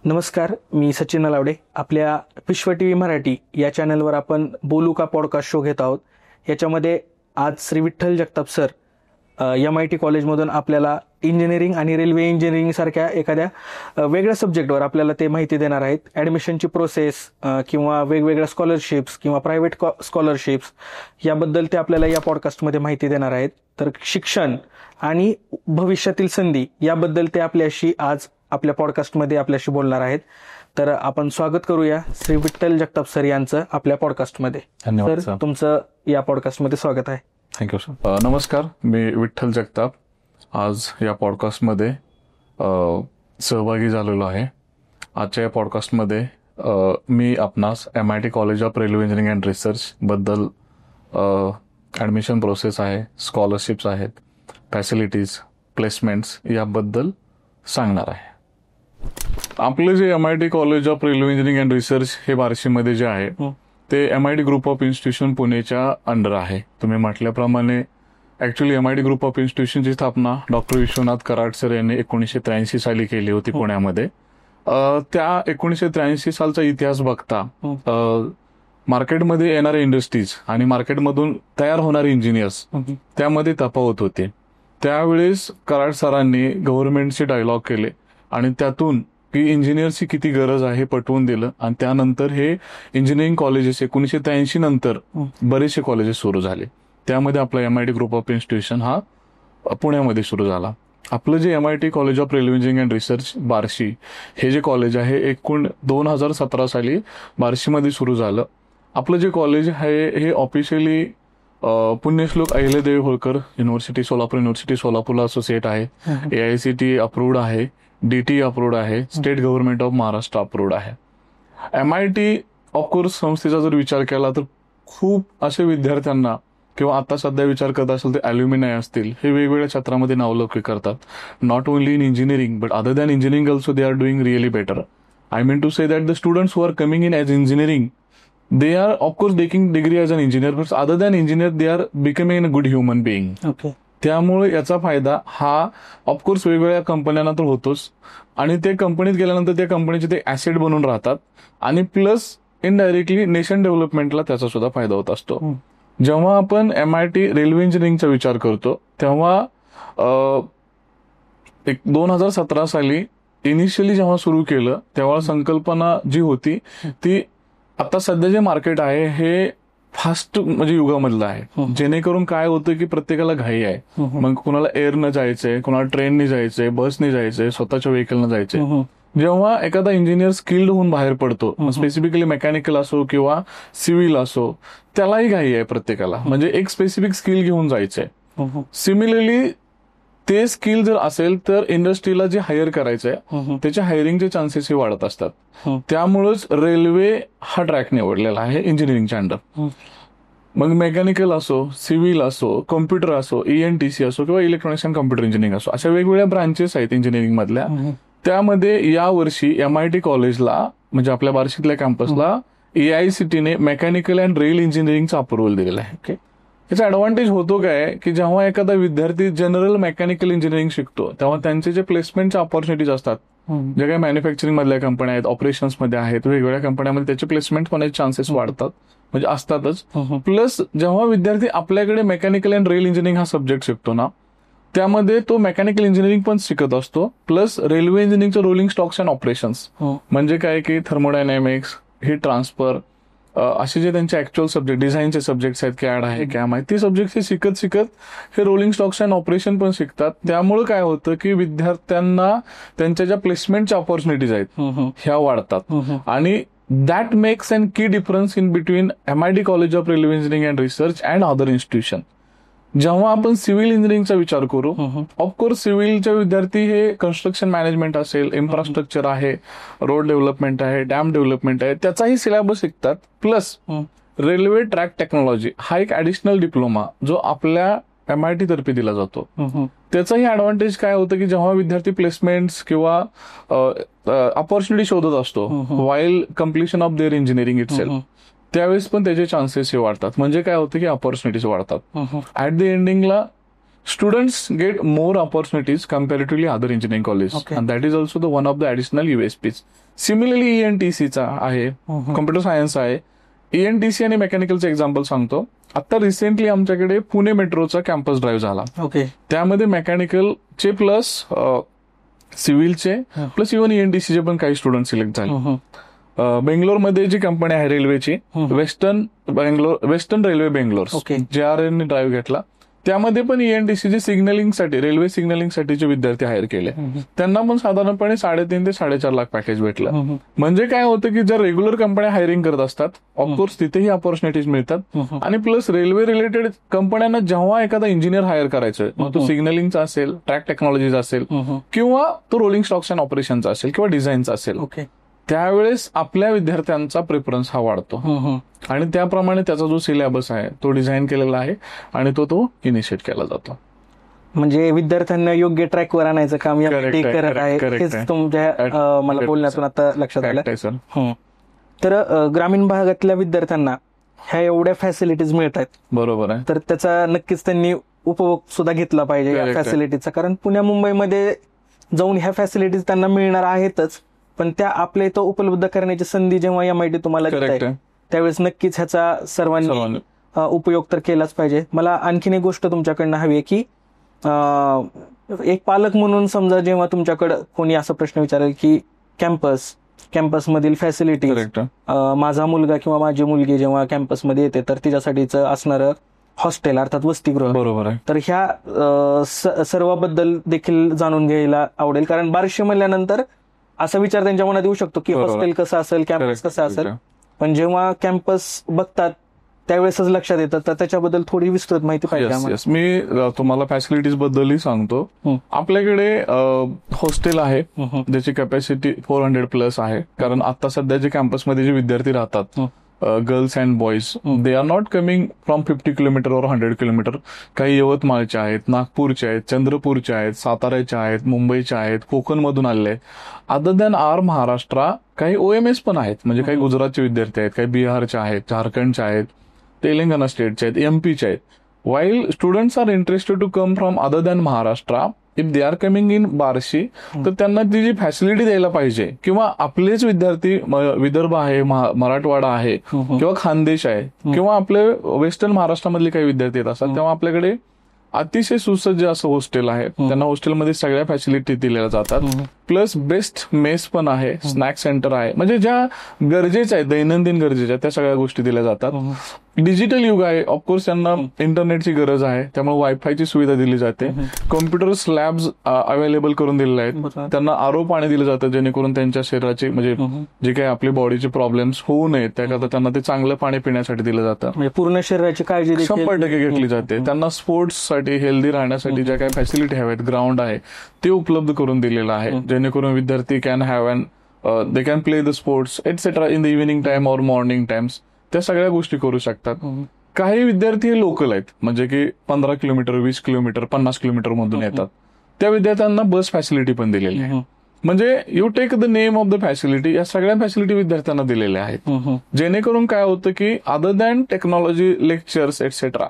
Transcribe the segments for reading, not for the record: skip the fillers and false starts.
नमस्कार, मी सचिन नलावडे. आपल्या विश्व टीव्ही मराठी या चॅनलवर आपण बोलू का पॉडकास्ट शो घेत आहोत. याच्यामध्ये आज श्री विठ्ठल जगताप सर MIT कॉलेजमधून आपल्याला इंजिनिअरिंग आणि रेल्वे इंजिनिअरिंग सारख्या एखाद्या वेगळ्या सब्जेक्टवर आपल्याला ते माहिती देणार आहेत. ॲडमिशनची प्रोसेस किंवा वेगवेगळ्या स्कॉलरशिप्स किंवा प्रायव्हेट स्कॉलरशिप्स याबद्दल ते आपल्याला या पॉडकास्टमध्ये माहिती देणार आहेत. तर शिक्षण आणि भविष्यातील संधी याबद्दल ते आपल्याशी आज आपल्या पॉडकास्टमध्ये आपल्याशी बोलणार आहेत. तर आपण स्वागत करूया श्री विठ्ठल जगताप सर यांचं आपल्या पॉडकास्टमध्ये. धन्यवाद सर, तुमचं या पॉडकास्टमध्ये स्वागत आहे. Thank you sir. नमस्कार, मी विठ्ठल जगताप आज या पॉडकास्टमध्ये सहभागी झालेलो आहे. आजच्या या पॉडकास्टमध्ये मी आपणास MIT college of railway engineering and research बद्दल ॲडमिशन प्रोसेस आहे, स्कॉलरशिप्स आहेत, फॅसिलिटीज, प्लेसमेंट्स याबद्दल सांगणार आहे. आपलं जे MIT college of railway engineering and research हे बार्शीमध्ये जे आहे ते MIT ग्रुप ऑफ इन्स्टिट्यूशन पुणेच्या अंडर आहे. तुम्ही म्हटल्याप्रमाणे ऍक्च्युली MIT ग्रुप ऑफ इन्स्टिट्यूशनची स्थापना डॉक्टर विश्वनाथ कराड सर यांनी 1983 साली केली होती पुण्यामध्ये. त्या 1983 सालचा इतिहास बघता मार्केटमध्ये येणारे इंडस्ट्रीज आणि मार्केटमधून तयार होणारे इंजिनियर्स त्यामध्ये तफावत होते. त्यावेळेस कराड सरांनी गव्हर्नमेंटचे डायलॉग केले आणि त्यातून की इंजिनियर्सची किती गरज आहे पटवून दिलं आणि त्यानंतर हे इंजिनिअरिंग कॉलेजेस 1983 नंतर बरेचसे कॉलेजेस सुरू झाले. त्यामध्ये आपला MIT ग्रुप ऑफ इन्स्टिट्यूशन हा पुण्यामध्ये सुरू झाला. आपलं जे MIT college of railway engineering and research Barshi हे जे कॉलेज आहे एकूण 2017 साली बार्शीमध्ये सुरू झालं. आपलं जे कॉलेज आहे हे ऑफिशियली पुण्यश्लोक अहिल्यादेवी होळकर युनिव्हर्सिटी सोलापूरला असोसिएट आहे. AICTE अप्रूव्ड आहे, DT अप्रूव्ड आहे, state government of Maharashtra approved आहे. MIT ऑफकोर्स संस्थेचा जर विचार केला तर खूप असे विद्यार्थ्यांना किंवा आता सध्या विचार करत असेल ते ॲल्युमिनाय असतील, हे वेगवेगळ्या क्षेत्रामध्ये नावलौकिक करतात. Not only in engineering but other than engineering also they are doing really better. I mean to say that the students who are coming in as engineering they are of course taking degree as an engineer but other than engineer they are becoming a good human being. Okay. त्यामुळे याचा फायदा हा of course वेगवेगळ्या कंपन्यांना तर होतोच आणि ते कंपनीत गेल्यानंतर त्या कंपनीचे ते ऍसेट बनून राहतात आणि प्लस इनडायरेक्टली नेशन डेव्हलपमेंटला त्याचा सुद्धा फायदा होत असतो. जेव्हा आपण MIT रेल्वे इंजिनिअरिंगचा विचार करतो तेव्हा 2017 साली इनिशियली जेव्हा सुरू केलं तेव्हा संकल्पना जी होती ती आता सध्या जे मार्केट आहे हे फास्ट म्हणजे युगामधलं आहे. जेणेकरून काय होतं की प्रत्येकाला घाई आहे. मग कुणाला एअरनं जायचंय, कुणाला ट्रेनने जायचंय, बसने जायचंय, स्वतःच्या व्हेकलनं जायचंय. जेव्हा एखादा इंजिनियर स्किल्ड होऊन बाहेर पडतो, स्पेसिफिकली मेकॅनिकल असो किंवा सिव्हिल असो, त्यालाही घाई आहे प्रत्येकाला, म्हणजे एक स्पेसिफिक स्किल घेऊन जायचंय. सिमिलरली ते स्किल जर असेल तर इंडस्ट्रीला जे हायर करायचंय त्याच्या हायरिंगचे चान्सेसही वाढत असतात. त्यामुळेच रेल्वे हा ट्रॅक निवडलेला आहे इंजिनिअरिंगच्या अंडर. मग मेकॅनिकल असो, सिव्हिल असो, कॉम्प्युटर असो, ENTC असो किंवा इलेक्ट्रॉनिक्स अँड कॉम्प्युटर इंजिनिअरिंग असो, अशा वेगवेगळ्या ब्रांचेस आहेत इंजिनिअरिंग मधल्या. त्यामध्ये यावर्षी MIT कॉलेजला म्हणजे आपल्या बार्शीतल्या कॅम्पसला AICTE मेकॅनिकल अँड रेल इंजिनिअरिंगचा अप्रुव्हल दिलेला आहे. याचा ऍडव्हान्टेज होतो काय की जेव्हा एखादा विद्यार्थी जनरल मेकॅनिकल इंजिनिअरिंग शिकतो तेव्हा त्यांचे जे प्लेसमेंटच्या ऑपॉर्च्युनिटीज असतात, जे काही मॅन्युफॅक्चरिंग मधल्या कंपन्या आहेत, ऑपरेशन्स मध्ये आहेत, वेगवेगळ्या कंपन्यांमध्ये त्याचे प्लेसमेंट होण्याचे चान्सेस वाढतात, म्हणजे असतातच. प्लस जेव्हा विद्यार्थी आपल्याकडे मेकॅनिकल अँड रेल इंजिनिअरिंग हा सब्जेक्ट शिकतो ना, त्यामध्ये तो मेकॅनिकल इंजिनिअरिंग पण शिकत असतो, प्लस रेल्वे इंजिनिअरिंगचं रोलिंग स्टॉक्स अँड ऑपरेशन्स म्हणजे काय की थर्मोडायनॅमिक्स, हीट ट्रान्सफर, असे जे त्यांचे ऍक्च्युअल सब्जेक्ट, डिझाईनचे सब्जेक्ट्स आहेत, CAD आहे, CAM आहे, ते सब्जेक्ट शिकत शिकत हे रोलिंग स्टॉक्स अँड ऑपरेशन पण शिकतात. त्यामुळे काय होतं की विद्यार्थ्यांना त्यांच्या ज्या प्लेसमेंटच्या ऑपॉर्च्युनिटीज आहेत ह्या वाढतात आणि दॅट मेक्स अन की difference in between MIT college of railway engineering and research and other institution. जेव्हा आपण सिव्हिल इंजिनिअरिंगचा विचार करू, ऑफकोर्स सिव्हिलचे विद्यार्थी हे कन्स्ट्रक्शन मॅनेजमेंट असेल, इन्फ्रास्ट्रक्चर आहे, रोड डेव्हलपमेंट आहे, डॅम डेव्हलपमेंट आहे, त्याचाही सिलेबस शिकतात. प्लस रेल्वे ट्रॅक टेक्नॉलॉजी हा एक ऍडिशनल डिप्लोमा जो आपल्या MIT तर्फे दिला जातो. त्याचाही ऍडव्हान्टेज काय होतं की जेव्हा विद्यार्थी प्लेसमेंट्स किंवा ऑपॉर्च्युनिटी शोधत असतो while completion of there engineering itself, त्यावेळेस पण त्याचे चान्सेस हे वाढतात. म्हणजे काय होतं की ऑपॉर्च्युनिटीज वाढतात. ऍट द एंडिंगला students get more opportunities comparatively other engineering colleges. Okay. And that is also the one of the additional USPs. Similarly, ENTC चा आहे, कम्प्युटर सायन्स आहे. ENTC आणि मेकॅनिकलचं एक्झाम्पल सांगतो. आता रिसेंटली आमच्याकडे पुणे मेट्रोचा कॅम्पस ड्राईव्ह झाला. ओके. त्यामध्ये मेकॅनिकलचे प्लस सिव्हिलचे प्लस इव्हन ENTCचे पण काही स्टुडंट सिलेक्ट झाले. बेंगलोरमध्ये जी कंपनी आहे रेल्वेची, वेस्टर्न रेल्वे बेंगलोर, JRN ने ड्राईव्ह घेतला. त्यामध्ये पण ENTCचे सिग्नलिंगसाठी, रेल्वे सिग्नलिंगसाठीचे विद्यार्थी हायर केले. त्यांना पण साधारणपणे 3.5 ते 4.5 लाख पॅकेज भेटलं. म्हणजे काय होतं की जर रेग्युलर कंपन्या हायरिंग करत असतात, ऑफकोर्स तिथेही ऑपॉर्च्युनिटीज मिळतात. आणि प्लस रेल्वे रिलेटेड कंपन्यांना जेव्हा एखादा इंजिनियर हायर करायचं, मग तो सिग्नलिंगचा असेल, ट्रॅक टेक्नॉलॉजीचा असेल, किंवा तो रोलिंग स्टॉक्स अँड ऑपरेशनचा असेल, किंवा डिझाईनचा असेल, त्यावेळेस आपल्या विद्यार्थ्यांचा प्रेफरन्स हा वाढतो. आणि त्याप्रमाणे त्याचा जो सिलेबस आहे तो डिझाईन केलेला आहे आणि तो इनिशिएट केला जातो. म्हणजे विद्यार्थ्यांना योग्य ट्रॅकवर आणायचं काम यासाठी करत आहे, हेच तुमच्या मला बोलण्यातून आता लक्षात आलं. तर ग्रामीण भागातल्या विद्यार्थ्यांना ह्या एवढ्या फॅसिलिटीज मिळत आहेत, बरोबर आहे, तर त्याचा नक्कीच त्यांनी उपभोग सुद्धा घेतला पाहिजे या फॅसिलिटीजचा. कारण पुण्या मुंबईमध्ये जाऊन ह्या फॅसिलिटीज त्यांना मिळणार आहेतच, पण त्या आपल्या इथं उपलब्ध करण्याची संधी जेव्हा MIT तुम्हाला देत आहे, त्यावेळेस नक्कीच ह्याचा सर्वांनी उपयोग तर केलाच पाहिजे. मला आणखीन एक गोष्ट तुमच्याकडनं हवी आहे की एक पालक म्हणून समजा जेव्हा तुमच्याकडे कोणी असा प्रश्न विचारेल की कॅम्पसमधील फॅसिलिटी, माझा मुलगा किंवा माझी मुलगी जेव्हा कॅम्पसमध्ये येते तर तिच्यासाठीच असणारं हॉस्टेल अर्थात वसतिगृह, बरोबर आहे, तर ह्या सर्वाबद्दल देखील जाणून घ्यायला आवडेल. कारण बार्शी म्हणल्यानंतर असा विचार त्यांच्या मनात येऊ शकतो की हॉस्टेल कसं असेल, कॅम्पस कसं असेल, पण जेव्हा कॅम्पस बघतात त्यावेळेसच लक्षात येतं. तर त्याच्याबद्दल थोडी विस्तृत माहिती पाहिजे. मी तुम्हाला फॅसिलिटीज बद्दलही सांगतो. आपल्याकडे हॉस्टेल आहे ज्याची कॅपॅसिटी 400+ आहे. कारण आता सध्या जे कॅम्पसमध्ये जे विद्यार्थी राहतात, girls and boys, they are not coming from 50 kilometre और 100 किलोमीटर. काही यवतमाळचे आहेत, नागपूरचे आहेत, चंद्रपूरचे आहेत, साताऱ्याचे आहेत, मुंबईचे आहेत, कोकणमधून आलेले आहेत. अदर दॅन आर महाराष्ट्र काही OMS पण आहेत, म्हणजे काही गुजरातचे विद्यार्थी आहेत, काही बिहारचे आहेत, झारखंडचे आहेत, तेलंगणा स्टेटचे आहेत, MP चे आहेत. While students are interested to come from other than Maharashtra, if they are coming in Barshi, तर त्यांना ती जी फॅसिलिटी द्यायला पाहिजे, किंवा आपलेच विद्यार्थी विदर्भ आहे, मराठवाडा आहे, किंवा खानदेश आहे, किंवा आपले वेस्टर्न महाराष्ट्रामधले काही विद्यार्थी येत असतात, तेव्हा आपल्याकडे अतिशय सुसज्ज असं हॉस्टेल आहे. त्यांना हॉस्टेलमध्ये सगळ्या फॅसिलिटी दिल्या जातात. प्लस बेस्ट मेस पण आहे, स्नॅक सेंटर आहे, म्हणजे ज्या गरजेच्या आहेत, दैनंदिन गरजेच्या त्या सगळ्या गोष्टी दिल्या जातात. डिजिटल युग आहे, ऑफकोर्स त्यांना इंटरनेटची गरज आहे, त्यामुळे वायफायची सुविधा दिली जाते. कॉम्प्युटर स्लॅब्स अवेलेबल करून दिलेले आहेत. त्यांना RO पाणी दिलं जातं, जेणेकरून त्यांच्या शरीराची म्हणजे जे काही आपले बॉडीचे प्रॉब्लेम्स होऊ नयेत त्याकरता त्यांना ते चांगलं पाणी पिण्यासाठी दिलं जातं. पूर्ण शरीराची काळजी 100% घेतली जाते. त्यांना स्पोर्ट्ससाठी, हेल्दी राहण्यासाठी ज्या काही फॅसिलिटी हव्यात, ग्राउंड आहे ते उपलब्ध करून दिलेलं आहे, जेणेकरून विद्यार्थी can have they can play the sports etcetera in the evening time और मॉर्निंग टाइम्स. त्या सगळ्या गोष्टी करू शकतात. काही विद्यार्थी हे लोकल आहेत, म्हणजे की 15 किलोमीटर, 20 किलोमीटर, 50 किलोमीटर मधून येतात. त्या विद्यार्थ्यांना बस फॅसिलिटी पण दिलेली आहे. म्हणजे you take the name of the facility, या सगळ्या फॅसिलिटी विद्यार्थ्यांना दिलेल्या आहेत, जेणेकरून काय होतं की other than technology lectures etcetera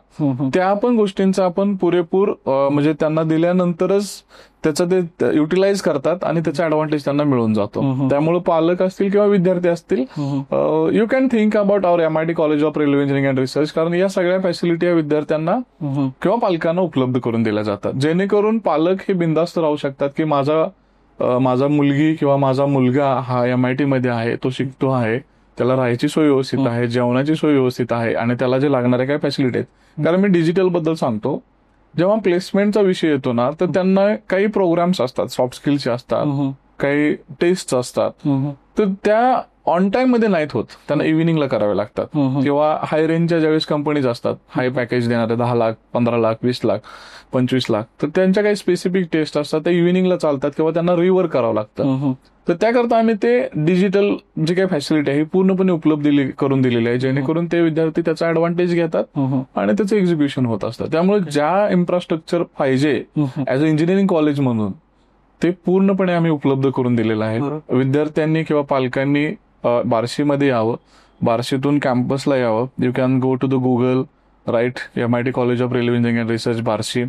त्या पण गोष्टींचा आपण पुरेपूर म्हणजे त्यांना दिल्यानंतरच त्याचं ते युटिलाइज करतात आणि त्याचा ऍडव्हान्टेज त्यांना मिळून जातो. त्यामुळे पालक असतील किंवा विद्यार्थी असतील, you can think about our MIT college of railway engineering and research, कारण या सगळ्या फॅसिलिटी या विद्यार्थ्यांना किंवा पालकांना उपलब्ध करून दिल्या जातात, जेणेकरून पालक हे बिनधास्त राहू शकतात की माझा मुलगी किंवा माझा मुलगा हा MIT मध्ये आहे, तो शिकतो आहे, त्याला राहायची सोय व्यवस्थित आहे, जेवणाची सोय व्यवस्थित आहे, आणि त्याला जे लागणाऱ्या काही फॅसिलिटी आहेत. कारण मी डिजिटल बद्दल सांगतो, जेव्हा प्लेसमेंटचा विषय येतो ना, तर त्यांना काही प्रोग्राम्स असतात, सॉफ्ट स्किलचे असतात, काही टेस्ट असतात, तर त्या ऑन टाइम मध्ये नाहीत होत, त्यांना इव्हिनिंगला करावे लागतात. किंवा हाय रेंजच्या ज्यावेळेस कंपनीज असतात, हाय पॅकेज देणारे 10 लाख, 15 लाख, 20 लाख, 25 लाख, तर त्यांच्या काही स्पेसिफिक टेस्ट असतात, त्या इव्हिनिंगला चालतात किंवा त्यांना रिव्हर करावं लागतं. तर त्याकरता आम्ही ते डिजिटल जे काही फॅसिलिटी आहे पूर्णपणे उपलब्ध करून दिलेली आहे, जेणेकरून ते विद्यार्थी त्याचा ऍडव्हान्टेज घेतात आणि त्याचं एक्झिक्युशन होत असतं. त्यामुळे ज्या इन्फ्रास्ट्रक्चर पाहिजे ऍज अ इंजिनिअरिंग कॉलेज म्हणून ते पूर्णपणे आम्ही उपलब्ध करून दिलेलं आहे. विद्यार्थ्यांनी किंवा पालकांनी बार्शीमध्ये यावं, बार्शीतून कॅम्पसला यावं. You can go to the Google, right MIT college of railway engineering and research Barshi.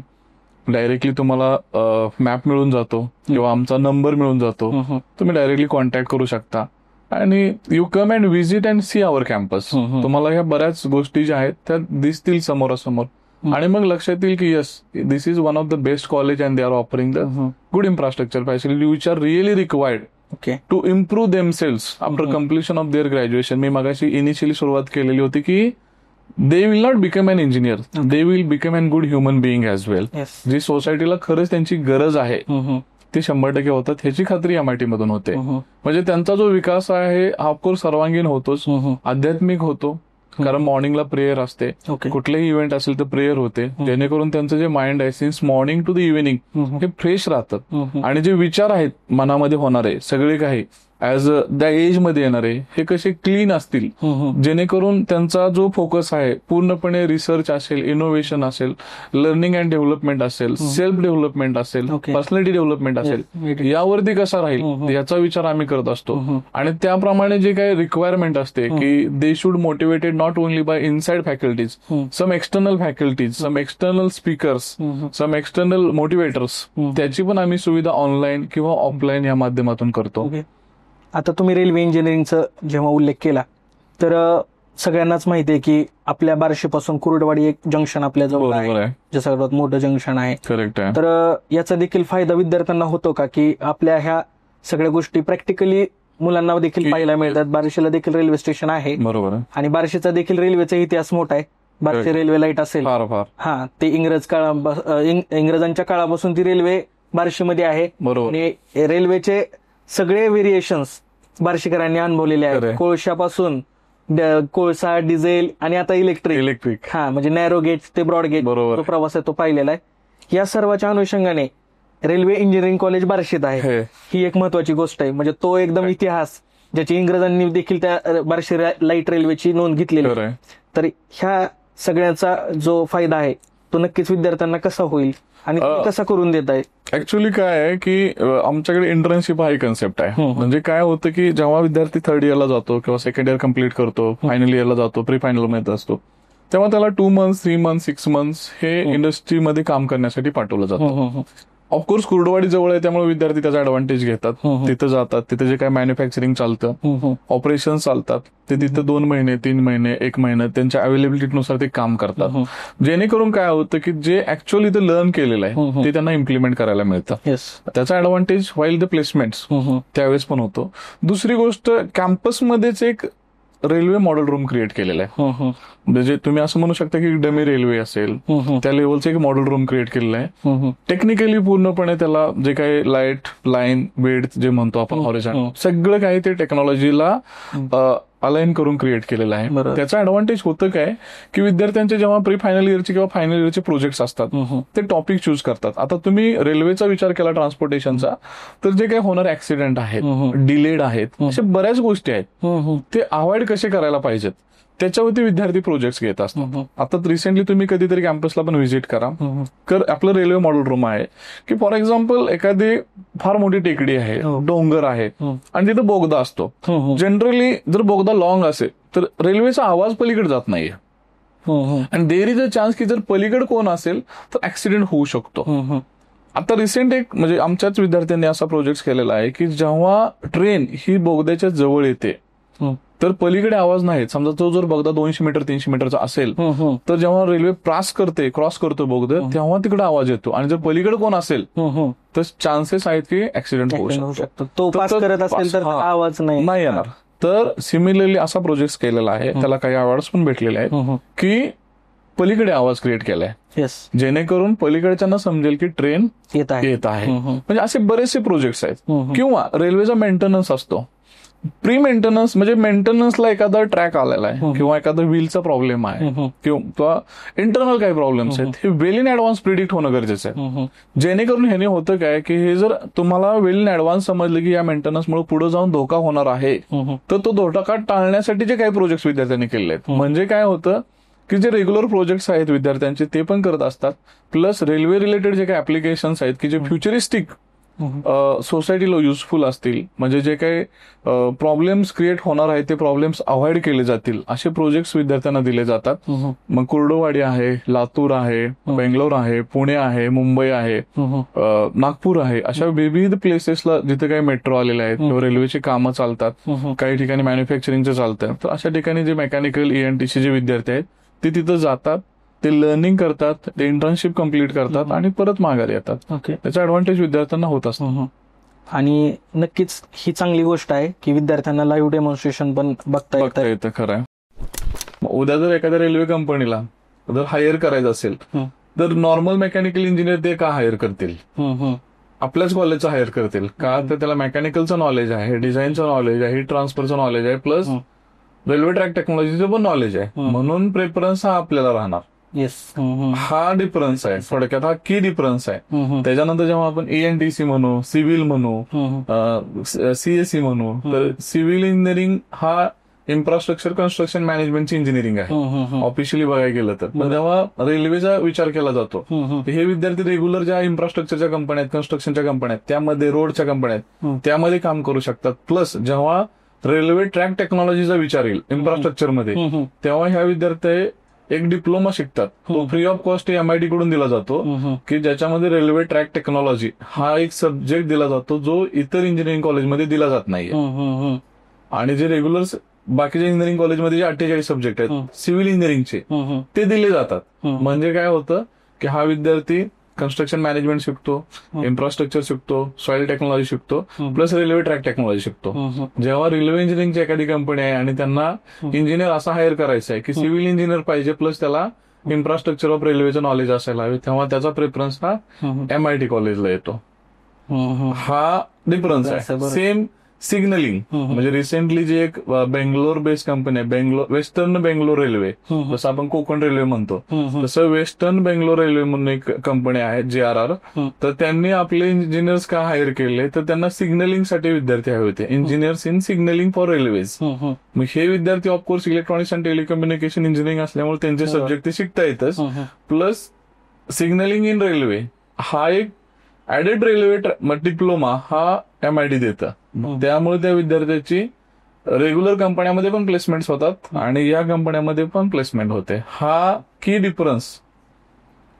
Directly तुम्हाला मॅप मिळून जातो किंवा आमचा नंबर मिळून जातो. तुम्ही डायरेक्टली कॉन्टॅक्ट करू शकता आणि you come and visit and see our campus. तुम्हाला ह्या बऱ्याच गोष्टी ज्या आहेत त्या दिसतील समोरासमोर आणि मग लक्षात येईल की yes, this is one of the best college and they are offering the good infrastructure facility which are really required to improve themselves after completion of their graduation. मी मगाशी इनिशियली सुरुवात केलेली होती की they will not become an engineer, they will become an good human being as well. जी सोसायटीला खरंच त्यांची गरज आहे ती 100% होतात ह्याची खात्री MIT मधून होते. म्हणजे त्यांचा जो विकास आहे हा ऑफकोर्स सर्वांगीण होतोच, आध्यात्मिक होतो कारण मॉर्निंगला प्रेयर असते, कुठलेही इव्हेंट असेल तर प्रेयर होते, जेणेकरून त्यांचं जे माइंड आहे since morning to the evening हे फ्रेश राहतात आणि जे विचार आहेत मनामध्ये होणारे सगळे काही ऍज त्या एज मध्ये येणारे हे कसे क्लीन असतील, जेणेकरून त्यांचा जो फोकस आहे पूर्णपणे रिसर्च असेल, इनोव्हेशन असेल, लर्निंग अँड डेव्हलपमेंट असेल, सेल्फ डेव्हलपमेंट असेल, पर्सनॅलिटी डेव्हलपमेंट असेल, यावरती कसा राहील याचा विचार आम्ही करत असतो. आणि त्याप्रमाणे जे काही रिक्वायरमेंट असते की they should motivated not only by inside faculties, some external faculties, some external speakers, some external motivators, त्याची पण आम्ही सुविधा ऑनलाईन किंवा ऑफलाईन या माध्यमातून करतो. आता तुम्ही रेल्वे इंजिनिअरिंगचा जेव्हा उल्लेख केला तर सगळ्यांनाच माहिती आहे की आपल्या बार्शीपासून कुर्डवाडी एक जंक्शन आपल्या जवळ आहे, जे सर्वात मोठं जंक्शन आहे. करेक्ट आहे. तर याचा देखील फायदा विद्यार्थ्यांना होतो का की आपल्या ह्या सगळ्या गोष्टी प्रॅक्टिकली मुलांना देखील पाहायला मिळतात? बार्शीला देखील रेल्वे स्टेशन आहे, बरोबर, आणि बार्शीचा देखील रेल्वेचा इतिहास मोठा आहे. बार्शी रेल्वे लाईट असेल, हा, ते इंग्रजांच्या काळापासून ती रेल्वे बार्शीमध्ये आहे. आणि रेल्वेचे सगळे व्हेरिएशन्स बार्शीकरांनी अनुभवलेले आहेत, कोळशापासून कोळसा, डिझेल आणि आता इलेक्ट्रिक. हा, म्हणजे नॅरो गेज ते ब्रॉड गेज जो प्रवास आहे तो पाहिलेला आहे. या सर्वाच्या अनुषंगाने रेल्वे इंजिनिअरिंग कॉलेज बार्शीत आहे, ही एक महत्वाची गोष्ट आहे. म्हणजे तो एकदम इतिहास ज्याची इंग्रजांनी देखील त्या बार्शी लाईट रेल्वेची नोंद घेतलेली आहे. तर ह्या सगळ्याचा जो फायदा आहे तो नक्कीच विद्यार्थ्यांना कसा होईल आणि कसा करून देत आहे? ऍक्च्युअली काय आहे की आमच्याकडे इंटर्नशिप हा एक कन्सेप्ट आहे. म्हणजे काय होतं की जेव्हा विद्यार्थी थर्ड इयरला जातो किंवा सेकंड इयर कम्प्लीट करतो, फायनल इयरला जातो, प्री फायनल मध्ये असतो, तेव्हा त्याला 2 months, 3 months, 6 months हे इंडस्ट्रीमध्ये काम करण्यासाठी पाठवलं जातं. ऑफकोर्स कुर्डवाडी जवळ आहे त्यामुळे विद्यार्थी त्याचा ऍडव्हान्टेज घेतात, तिथं जातात, तिथे जे काय मॅन्युफॅक्चरिंग चालतं, ऑपरेशन चालतात, ते तिथं 2 महिने, 3 महिने, 1 महिना त्यांच्या अवेलेबिलिटीनुसार ते काम करतात, जेणेकरून काय होतं की जे ऍक्च्युअली इथं लर्न केलेलं आहे ते त्यांना इम्प्लिमेंट करायला मिळतं. त्याचा ऍडव्हान्टेज व्हाईल द प्लेसमेंट्स त्यावेळेस पण होतो. दुसरी गोष्ट, कॅम्पसमध्येच एक रेल्वे मॉडेल रूम क्रिएट केलेला आहे. म्हणजे तुम्ही असं म्हणू शकता की डमी रेल्वे असेल त्या लेवलचं एक मॉडेल रूम क्रिएट केलेलं आहे. टेक्निकली पूर्णपणे त्याला जे काही लाईट, लाईन, वेट जे म्हणतो आपण, हॉरिझॉन्टल, सगळं काही ते टेक्नॉलॉजीला अलाइन करून क्रिएट केलेलं आहे. त्याचा ऍडव्हान्टेज होतं काय की विद्यार्थ्यांचे जेव्हा प्री फायनल इयरचे किंवा फायनल इयरचे प्रोजेक्ट्स असतात ते टॉपिक चूज करतात. आता तुम्ही रेल्वेचा विचार केला, ट्रान्सपोर्टेशनचा, तर जे काही होणारे ऍक्सिडेंट आहेत, डिलेड आहेत, अशा बऱ्याच गोष्टी आहेत, ते अवॉइड कसे करायला पाहिजेत त्याच्यावरती विद्यार्थी प्रोजेक्ट्स घेत असतात. आता रिसेंटली तुम्ही कधीतरी कॅम्पसला पण व्हिजिट करा, तर आपलं रेल्वे मॉडेल रूम आहे की फॉर एक्झाम्पल एखादी फार मोठी टेकडी आहे, डोंगर आहे आणि तिथं बोगदा असतो. जनरली जर बोगदा लॉंग असेल तर रेल्वेचा आवाज पलीकडे जात नाहीये, आणि देर इज अ चान्स की जर पलीकडे कोण असेल तर ऍक्सिडेंट होऊ शकतो. आता रिसेंट एक म्हणजे आमच्याच विद्यार्थ्यांनी असा प्रोजेक्ट केलेला आहे की जेव्हा ट्रेन ही बोगद्याच्या जवळ येते तर पलीकडे आवाज नाही. समजा तो जर बोगदा 200 मीटर 300 मीटरचा असेल तर जेव्हा रेल्वे क्रॉस करतो बोगदा तेव्हा तिकडे आवाज येतो, आणि जर पलीकडे कोण असेल तर चान्सेस आहेत की ऍक्सिडेंट होऊ शकतो. तो पास करत असेल तर आवाज नाही येणार. तर सिमिलरली असा प्रोजेक्ट केलेला आहे, त्याला काही अवॉर्ड्स पण भेटलेले आहेत की पलीकडे आवाज क्रिएट केलाय, जेणेकरून पलीकडच्यांना समजेल की ट्रेन येत आहे. म्हणजे असे बरेचसे प्रोजेक्ट्स आहेत. किंवा रेल्वेचा मेंटेनन्स असतो, प्री मेंटेनन्स, म्हणजे मेंटेनन्सला एखादा ट्रॅक आलेला आहे किंवा एखादा व्हीलचा प्रॉब्लेम आहे किंवा इंटरनल काही प्रॉब्लेम्स आहेत, हे वेल इन ऍडव्हान्स प्रिडिक्ट होणं गरजेचं आहे. जेणेकरून ह्याने होतं काय की हे जर तुम्हाला वेल इन ऍडव्हान्स समजलं की या मेंटेनन्समुळे पुढे जाऊन धोका होणार आहे, तर तो धोका टाळण्यासाठी जे काही प्रोजेक्ट विद्यार्थ्यांनी केले आहेत. म्हणजे काय होतं की जे रेग्युलर प्रोजेक्ट्स आहेत विद्यार्थ्यांचे ते पण करत असतात, प्लस रेल्वे रिलेटेड जे काही ऍप्लिकेशन्स आहेत की जे फ्युचरिस्टिक सोसायटीला युजफुल असतील, म्हणजे जे काही प्रॉब्लेम्स क्रिएट होणार आहेत ते प्रॉब्लेम्स अवॉइड केले जातील असे प्रोजेक्ट्स विद्यार्थ्यांना दिले जातात. मग कुर्डुवाडी आहे, लातूर आहे, बेंगलोर आहे, पुणे आहे, मुंबई आहे, नागपूर आहे, अशा विविध प्लेसेसला जिथे काही मेट्रो आलेले आहेत किंवा रेल्वेची कामं चालतात, काही ठिकाणी मॅन्युफॅक्चरिंगचं चालतं, तर अशा ठिकाणी जे मेकॅनिकल ENTC जे विद्यार्थी आहेत ते तिथं जातात, ते लर्निंग करतात, ते इंटर्नशिप कम्प्लीट करतात आणि परत माघारी येतात. त्याचा ऍडव्हान्टेज विद्यार्थ्यांना होत असतो. आणि नक्कीच ही चांगली गोष्ट आहे की विद्यार्थ्यांना लाईव्ह डेमॉन्स्ट्रेशन पण बघता येतं. खरं आहे. उद्या जर एखाद्या रेल्वे कंपनीला जर हायर करायचं असेल तर नॉर्मल मेकॅनिकल इंजिनियर ते का हायर करतील? आपल्याच कॉलेजचं हायर करतील का? तर त्याला मेकॅनिकलचं नॉलेज आहे, डिझाईनचं नॉलेज आहे, हीट ट्रान्सफरचं नॉलेज आहे, प्लस रेल्वे ट्रॅक टेक्नॉलॉजीचं पण नॉलेज आहे, म्हणून प्रेफरन्स हा आपल्याला राहणार. हा डिफरन्स आहे थोडक्यात, हा की डिफरन्स आहे. त्याच्यानंतर जेव्हा आपण ENTC म्हणू, सिव्हिल म्हणू, CSE म्हणू, तर सिव्हिल इंजिनिअरिंग हा इन्फ्रास्ट्रक्चर कन्स्ट्रक्शन मॅनेजमेंटची इंजिनिअरिंग आहे ऑफिशियली बघायला गेलं तर. पण जेव्हा रेल्वेचा विचार केला जातो, हे विद्यार्थी रेग्युलर ज्या इन्फ्रास्ट्रक्चरच्या कंपन्या आहेत, कन्स्ट्रक्शनच्या कंपन्या आहेत, त्यामध्ये रोडच्या कंपन्या आहेत, त्यामध्ये काम करू शकतात. प्लस जेव्हा रेल्वे ट्रॅक टेक्नॉलॉजीचा विचार येईल इन्फ्रास्ट्रक्चरमध्ये, तेव्हा ह्या विद्यार्थी एक डिप्लोमा शिकतात. तो फ्री ऑफ कॉस्ट MIT कडून दिला जातो, की ज्याच्यामध्ये रेल्वे ट्रॅक टेक्नॉलॉजी हा एक सब्जेक्ट दिला जातो जो इतर इंजिनिअरिंग कॉलेजमध्ये दिला जात नाहीये. आणि जे रेग्युलर बाकीच्या इंजिनिअरिंग कॉलेजमध्ये जे 48 सब्जेक्ट आहेत सिव्हिल इंजिनिअरिंगचे, ते दिले जातात. म्हणजे काय होतं की हा विद्यार्थी कन्स्ट्रक्शन मॅनेजमेंट शिकतो, इन्फ्रास्ट्रक्चर शिकतो, सॉइल टेक्नॉलॉजी शिकतो, प्लस रेल्वे ट्रॅक टेक्नॉलॉजी शिकतो. जेव्हा रेल्वे इंजिनिअरिंगची एखादी कंपनी आहे आणि त्यांना इंजिनियर असा हायर करायचा आहे की सिव्हिल इंजिनियर पाहिजे प्लस त्याला इन्फ्रास्ट्रक्चर ऑफ रेल्वेचं नॉलेज असायला हवे, तेव्हा त्याचा प्रेफरन्स हा MIT कॉलेजला येतो. हा डिफरन्स आहे. सेम सिग्नलिंग, म्हणजे रिसेंटली जे एक बेंगलोर बेस्ड कंपनी आहे, वेस्टर्न बेंगलोर रेल्वे, जसं आपण कोकण रेल्वे म्हणतो तसं वेस्टर्न बेंगलोर रेल्वे म्हणून एक कंपनी आहे JRR. तर त्यांनी आपले इंजिनियर्स का हायर केले, तर त्यांना सिग्नलिंगसाठी विद्यार्थी हवे होते, engineers in signalling for railways. मग हे विद्यार्थी of course electronics and telecommunication engineering असल्यामुळे त्यांचे सब्जेक्ट ते शिकता येतच, प्लस सिग्नलिंग इन रेल्वे हा एक ऍडेड रेल्वे डिप्लोमा हा MIT देतं. त्यामुळे त्या विद्यार्थ्याची रेग्युलर कंपन्यामध्ये पण प्लेसमेंट होतात आणि या कंपन्यामध्ये पण प्लेसमेंट होते. हा की डिफरन्स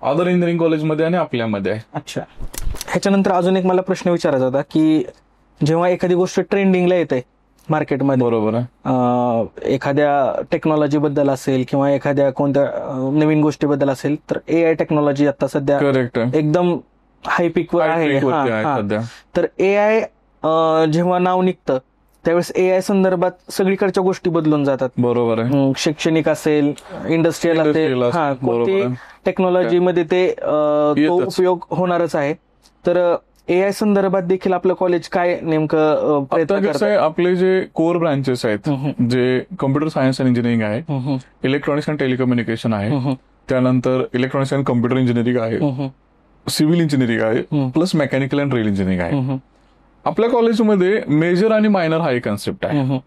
अदर इंजिनिअरिंग कॉलेजमध्ये आणि आपल्यामध्ये आहे. अच्छा, ह्याच्यानंतर अजून एक मला प्रश्न विचारायचा होता की जेव्हा एखादी गोष्ट ट्रेंडिंगला येते मार्केटमध्ये, बरोबर आहे, एखाद्या टेक्नॉलॉजी बद्दल असेल किंवा एखाद्या कोणत्या नवीन गोष्टीबद्दल असेल, तर AI टेक्नॉलॉजी आता सध्या करेक्ट एकदम हाय पीकवर आहे. तर AI जेव्हा नाव निघतं त्यावेळेस AI संदर्भात सगळीकडच्या गोष्टी बदलून जातात. बरोबर आहे. शैक्षणिक असेल, इंडस्ट्रियल असेल, कोणती टेक्नॉलॉजीमध्ये ते उपयोग होणारच आहे. तर AI संदर्भात देखील आपलं कॉलेज काय नेमकं प्रयत्न करतं? आपले जे कोर ब्रांचेस आहेत, जे कम्प्युटर सायन्स अँड इंजिनिअरिंग आहे, इलेक्ट्रॉनिक्स अँड टेलिकम्युनिकेशन आहे, त्यानंतर इलेक्ट्रॉनिक्स अँड कम्प्युटर इंजिनिअरिंग आहे, सिव्हिल इंजिनिअरिंग आहे, plus mechanical and rail engineering आहे. आपल्या कॉलेजमध्ये मेजर आणि मायनर हा एक कन्सेप्ट आहे.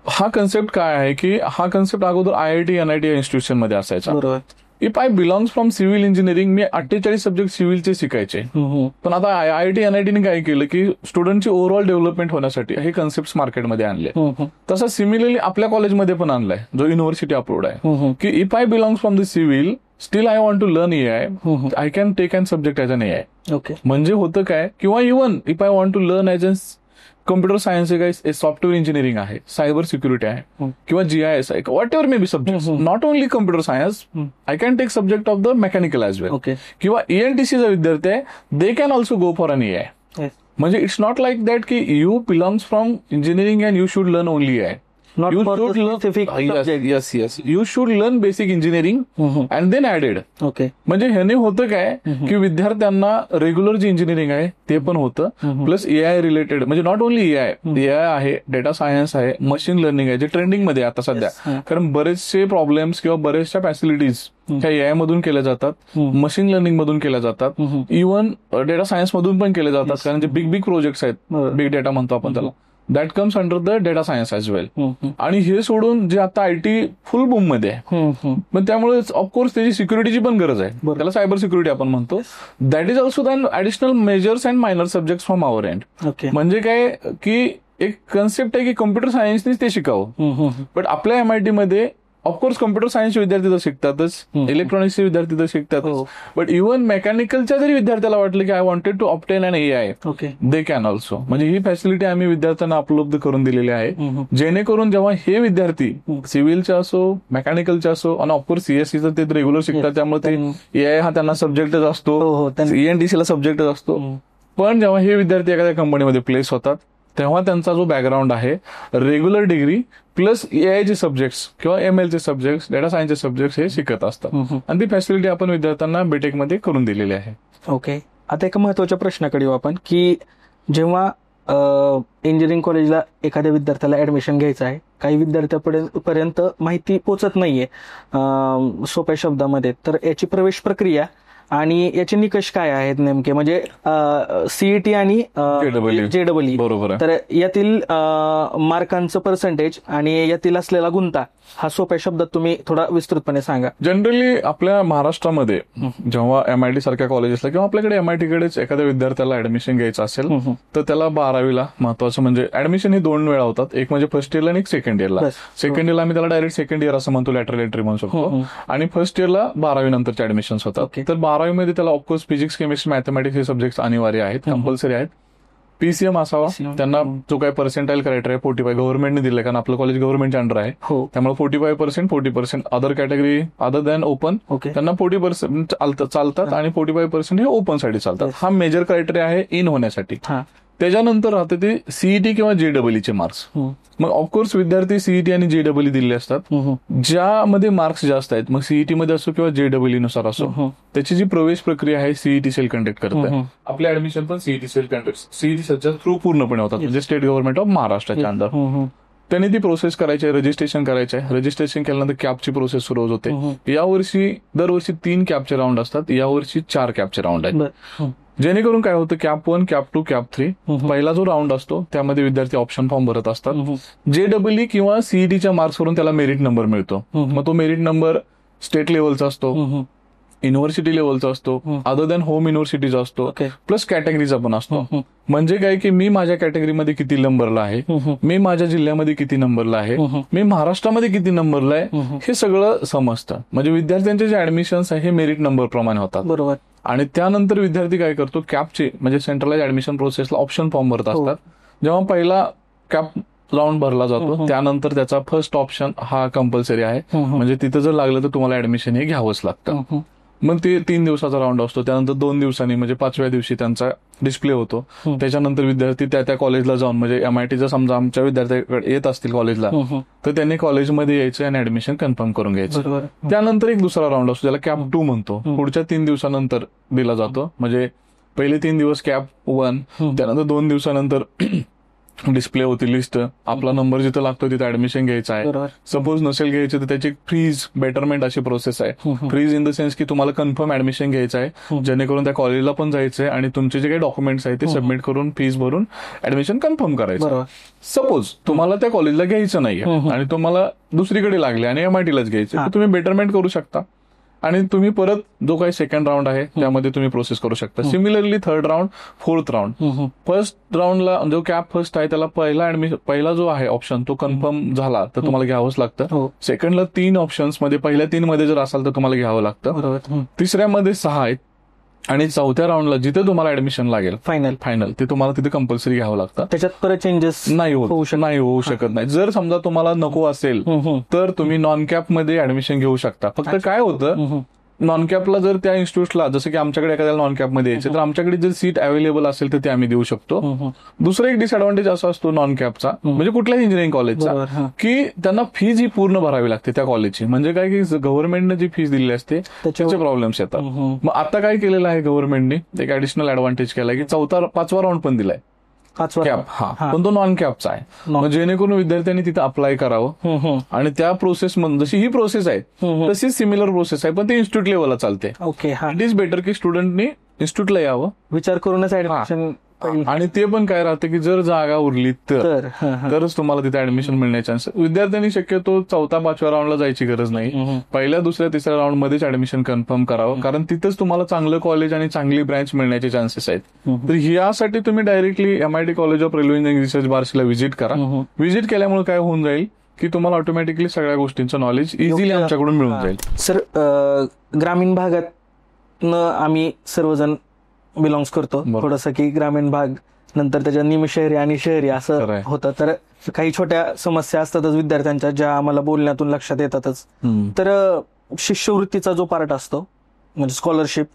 हा कन्सेप्ट काय आहे की हा कन्सेप्ट अगोदर IIT NIT या इन्स्टिट्यूशन मध्ये असायचा. If I belongs from civil engineering, मी 48 सब्जेक्ट सिव्हिलचे शिकायचे. पण आता IIT NIT ने काय केलं की स्टुडंटची ओव्हरऑल डेव्हलपमेंट होण्यासाठी हे कन्सेप्ट मार्केटमध्ये आणले. तसं सिमिलरली आपल्या कॉलेजमध्ये पण आणलाय, जो युनिव्हर्सिटी अप्रूव्ड आहे, की if I belongs from the civil steel I want to learn AI, I can take an subject as an AI. म्हणजे होतं काय, किंवा even if I want to learn as an computer science आहे, software engineering आहे, cyber security आहे, किंवा GIS आहे, whatever may be subject, not only computer science, I can take subject of the mechanical as well. किंवा ENTCचा विद्यार्थी आहे, दे can also go for an AI. म्हणजे इट्स नॉट लाईक दॅट की you belongs from engineering and you should learn only AI. Not you for should the learn specific subject. yes you should learn basic engineering and then added. Okay. म्हणजे ह्याने होतं काय की विद्यार्थ्यांना regular जी engineering आहे ते पण होतं, प्लस AI रिलेटेड, म्हणजे नॉट ओनली AI आहे, डेटा सायन्स आहे, मशीन लर्निंग आहे, जे ट्रेंडिंग मध्ये आता सध्या. कारण बरेचसे प्रॉब्लेम्स किंवा बरेचशा फॅसिलिटीज ह्या AI मधून केल्या जातात, मशीन लर्निंग मधून केल्या जातात, इव्हन डेटा सायन्स मधून पण केले जातात. कारण जे बिग प्रोजेक्ट्स आहेत, बिग डेटा म्हणतो आपण त्याला, that comes under the data science as well. आणि हे सोडून जे आता आयटी फुल बूम मध्ये आहे, पण त्यामुळे ऑफकोर्स त्याची सिक्युरिटीची पण गरज आहे. त्याला सायबर सिक्युरिटी आपण म्हणतो. That is also than additional measures and minor subject from our end. म्हणजे काय की एक कन्सेप्ट आहे की कम्प्युटर सायन्सनीच ते शिकावं. बट आपल्या एमआयटी मध्ये ऑफकोर्स कम्प्युटर सायन्सचे विद्यार्थी तर शिकतातच, इलेक्ट्रॉनिक्सचे विद्यार्थी तर शिकतातच, बट इव्हन मेकॅनिकलच्या जरी विद्यार्थ्याला वाटलं की I wanted to obtain an AI, they can also. म्हणजे ही फॅसिलिटी आम्ही विद्यार्थ्यांना उपलब्ध करून दिलेली आहे, जेणेकरून जेव्हा हे विद्यार्थी सिव्हिलचे असो, मेकॅनिकलचे असो, आणि ऑफकोर्स सीएससीचं ते रेग्युलर शिकतात, त्यामुळे ते AI हा त्यांना सब्जेक्टच असतो, ENTC ला सब्जेक्टच असतो. पण जेव्हा हे विद्यार्थी एखाद्या कंपनीमध्ये प्लेस होतात, तेव्हा त्यांचा जो बॅकग्राऊंड आहे, रेग्युलर डिग्री प्लस AIचे सब्जेक्ट्स किंवा MLचे सब्जेक्ट्स, डेटा सायन्सचे सब्जेक्ट्स हे शिकत असतात. आणि ती फॅसिलिटी आपण विद्यार्थ्यांना बीटेक मध्ये करून दिलेली आहे. ओके. आता एका महत्वाच्या प्रश्नाकडे येऊ आपण, की जेव्हा इंजिनिअरिंग कॉलेजला एखाद्या विद्यार्थ्याला ऍडमिशन घ्यायचं आहे, काही विद्यार्थ्यापर्यंत माहिती पोहोचत नाहीये सोप्या शब्दामध्ये, तर याची प्रवेश प्रक्रिया आणि याचे निकष काय आहेत नेमके, म्हणजे CET आणि JEE, बरोबर. तर यातील मार्कांचं पर्सेंटेज आणि यातील असलेला गुंता हा सोप्या शब्दात तुम्ही थोडा विस्तृतपणे सांगा. जनरली आपल्या महाराष्ट्रामध्ये जेव्हा MIT सारख्या कॉलेजेसला किंवा आपल्याकडे MIT कडेच एखाद्या विद्यार्थ्याला ऍडमिशन घ्यायचं असेल, तर त्याला 12वीला महत्वाचं म्हणजे ऍडमिशन ही 2 वेळा होतात, एक म्हणजे फर्स्ट इयरला आणि एक सेकंड इयरला. सेकंड इयरला आम्ही त्याला डायरेक्ट सेकंड इयर असं म्हणतो, लॅटरल एंट्री म्हणू शकतो. आणि फर्स्ट इयरला 12वी नंतरचे ऍडमिशन होतात. तर 12वी मध्ये त्याला ऑफकोर्स फिजिक्स, केमिस्ट्री, मॅथमॅटिक्स हे सब्जेक्ट अनिवार्य आहेत, कंपल्सरी आहेत. PCM असावा, त्यांना जो काही पर्सेंटाईल क्रायटेरिया 45 गव्हर्नमेंटने दिले, कारण आपलं कॉलेज गव्हर्नमेंटच्या अंडर आहे, त्यामुळे 45%, 40% other category other than open, त्यांना 40% चालतात आणि 45% हे ओपन साठी चालतात. हा मेजर क्रायटेरिया आहे इन होण्यासाठी. त्याच्यानंतर राहते ते CET किंवा JEE चे मार्क्स. मग ऑफकोर्स विद्यार्थी CET आणि JEE दिले असतात, ज्यामध्ये मार्क्स जास्त आहेत, मग CET मध्ये असो किंवा JEE नुसार असो, त्याची जी प्रवेश प्रक्रिया आहे CET सेल कंडक्ट करते. आपले ऍडमिशन पण CET सेल कंडक्ट, CET सेलच्या थ्रू पूर्णपणे होतात, म्हणजे स्टेट गव्हर्नमेंट ऑफ महाराष्ट्राच्या अंडर. त्यांनी ती प्रोसेस करायची आहे, रजिस्ट्रेशन करायचं आहे. रजिस्ट्रेशन केल्यानंतर कॅपची प्रोसेस सुरू होते. यावर्षी दरवर्षी 3 कॅपचे राऊंड असतात, यावर्षी 4 कॅपचे राऊंड आहेत. जेणेकरून काय होतं, कॅप 1, कॅप 2, कॅप 3, पहिला जो राऊंड असतो त्यामध्ये विद्यार्थी ऑप्शन फॉर्म भरत असतात. JEE किंवा CETच्या मार्क्सवरून त्याला मेरिट नंबर मिळतो. मग तो मेरिट नंबर स्टेट लेवलचा असतो, युनिव्हर्सिटी लेवलचा असतो, अदर दॅन होम युनिव्हर्सिटीचा असतो, प्लस कॅटेगरीचा पण असतो. म्हणजे काय की मी माझ्या कॅटेगरीमध्ये किती नंबरला आहे, मी माझ्या जिल्ह्यामध्ये किती नंबरला आहे, मी महाराष्ट्रामध्ये किती नंबरला आहे, हे सगळं समजतं. म्हणजे विद्यार्थ्यांचे जे ऍडमिशन्स आहे हे मेरिट नंबर प्रमाणे होतात. बरोबर. आणि त्यानंतर विद्यार्थी काय करतो, कॅपचे म्हणजे सेंट्रलाइज ऍडमिशन प्रोसेसला ऑप्शन फॉर्म भरत असतात. जेव्हा पहिला कॅप राऊंड भरला जातो, त्यानंतर त्याचा फर्स्ट ऑप्शन हा कंपल्सरी आहे. म्हणजे तिथं जर लागलं तर तुम्हाला ऍडमिशन हे घ्यावंच लागतं. मग ते 3 दिवसाचा राऊंड असतो. त्यानंतर 2 दिवसांनी म्हणजे 5व्या दिवशी त्यांचा डिस्प्ले होतो. त्याच्यानंतर विद्यार्थी त्या कॉलेजला जाऊन, म्हणजे MITचा समजा आमच्या विद्यार्थ्याकडे येत असतील कॉलेजला, तर त्यांनी कॉलेजमध्ये यायचं आणि ऍडमिशन कन्फर्म करून घ्यायचं. त्यानंतर एक दुसरा राऊंड असतो, ज्याला कॅप 2 म्हणतो, पुढच्या 3 दिवसानंतर दिला जातो. म्हणजे पहिले 3 दिवस कॅप 1, त्यानंतर 2 दिवसानंतर डिस्प्ले होती लिस्ट, आपला नंबर जिथं लागतो तिथे ऍडमिशन घ्यायचा आहे. सपोज नसेल घ्यायचं तर त्याची फ्रीज बेटरमेंट अशी प्रोसेस आहे. फ्रीज इन द सेन्स की तुम्हाला कन्फर्म ऍडमिशन घ्यायचं आहे, जेणेकरून त्या कॉलेजला पण जायचंय आणि तुमचे जे काही डॉक्युमेंट्स आहेत ते सबमिट करून फीस भरून ऍडमिशन कन्फर्म करायचं. सपोज तुम्हाला त्या कॉलेजला घ्यायचं नाहीये आणि तुम्हाला दुसरीकडे लागले आणि MITलाच घ्यायचं, तर तुम्ही बेटरमेंट करू शकता आणि तुम्ही परत जो काही सेकंड राऊंड आहे त्यामध्ये तुम्ही प्रोसेस करू शकता. Similarly third round, fourth round. First राऊंडला जो कॅप फर्स्ट आहे त्याला पहिला जो आहे ऑप्शन तो कन्फर्म झाला तर तुम्हाला घ्यावंच लागतं. सेकंडला 3 ऑप्शन्स मध्ये पहिल्या 3 मध्ये जर असाल तर तुम्हाला घ्यावं लागतं. तिसऱ्यामध्ये 6 आहेत आणि 4थ्या राऊंडला जिथे तुम्हाला ऍडमिशन लागेल फायनल ते तुम्हाला तिथे कंपल्सरी घ्यावं लागतं. त्याच्यात परत चेंजेस नाही होऊ शकत नाही. जर समजा तुम्हाला नको असेल तर तुम्ही नॉन कॅप मध्ये ऍडमिशन घेऊ शकता. फक्त काय होतं, नॉन कॅपला जर त्या इन्स्टिट्यूटला, जसं की आमच्याकडे एखाद्याला नॉन कॅप मध्ये यायचे तर आमच्याकडे जर सीट अवेलेबल असेल तर ते आम्ही देऊ शकतो. दुसरा एक डिसएडव्हान्टेज असा असतो नॉन कॅपचा, म्हणजे कुठल्याही इंजिनिअरिंग कॉलेजचा, की त्यांना फीज ही पूर्ण भरावी लागते त्या कॉलेजची. म्हणजे काय की गव्हर्नमेंटने जी फीज दिली असते त्याचे प्रॉब्लेम्स येतात. मग आता काय केलेलं आहे गव्हर्नमेंटने, एक ऍडिशनल ऍडव्हान्टेज केला की 5वा राऊंड पण दिलाय कॅप, पण तो नॉन कॅपचा आहे. मग जेणेकरून विद्यार्थ्यांनी तिथे अप्लाय करावं आणि त्या प्रोसेस जशी ही प्रोसेस आहे तशीच सिमिलर प्रोसेस आहे, पण ते इन्स्टिट्यूट लेवलला चालते. ओके, इट इज बेटर की स्टुडंटनी इन्स्टिट्यूटला यावं, विचार करूनच ऍडमिशन आणि ते पण काय राहतं की जर जागा उरली तरच तुम्हाला तिथे ऍडमिशन मिळण्याचे चान्स. विद्यार्थ्यांनी शक्यतो 4-5व्या राऊंडला जायची गरज नाही, पहिल्या 2ऱ्या-3ऱ्या राऊंड मध्येच ऍडमिशन कन्फर्म करावं, कारण तिथेच तुम्हाला चांगलं कॉलेज आणि चांगली ब्रँच मिळण्याचे चान्सेस आहेत. तर यासाठी तुम्ही directly MIT college of railway engineering research बार्शीला व्हिजिट करा. व्हिजिट केल्यामुळे काय होऊन जाईल की तुम्हाला ऑटोमॅटिकली सगळ्या गोष्टींचं नॉलेज इझिली आमच्याकडून मिळून जाईल. सर, ग्रामीण भागात आम्ही सर्वजण बिलॉंग्स करतो, थोडंसं की ग्रामीण भाग नंतर त्याच्या निमशहरी आणि शहरी असं होतं. तर काही छोट्या समस्या असतातच विद्यार्थ्यांच्या, ज्या आम्हाला बोलण्यातून लक्षात येतातच. तर शिष्यवृत्तीचा जो पार्ट असतो म्हणजे स्कॉलरशिप,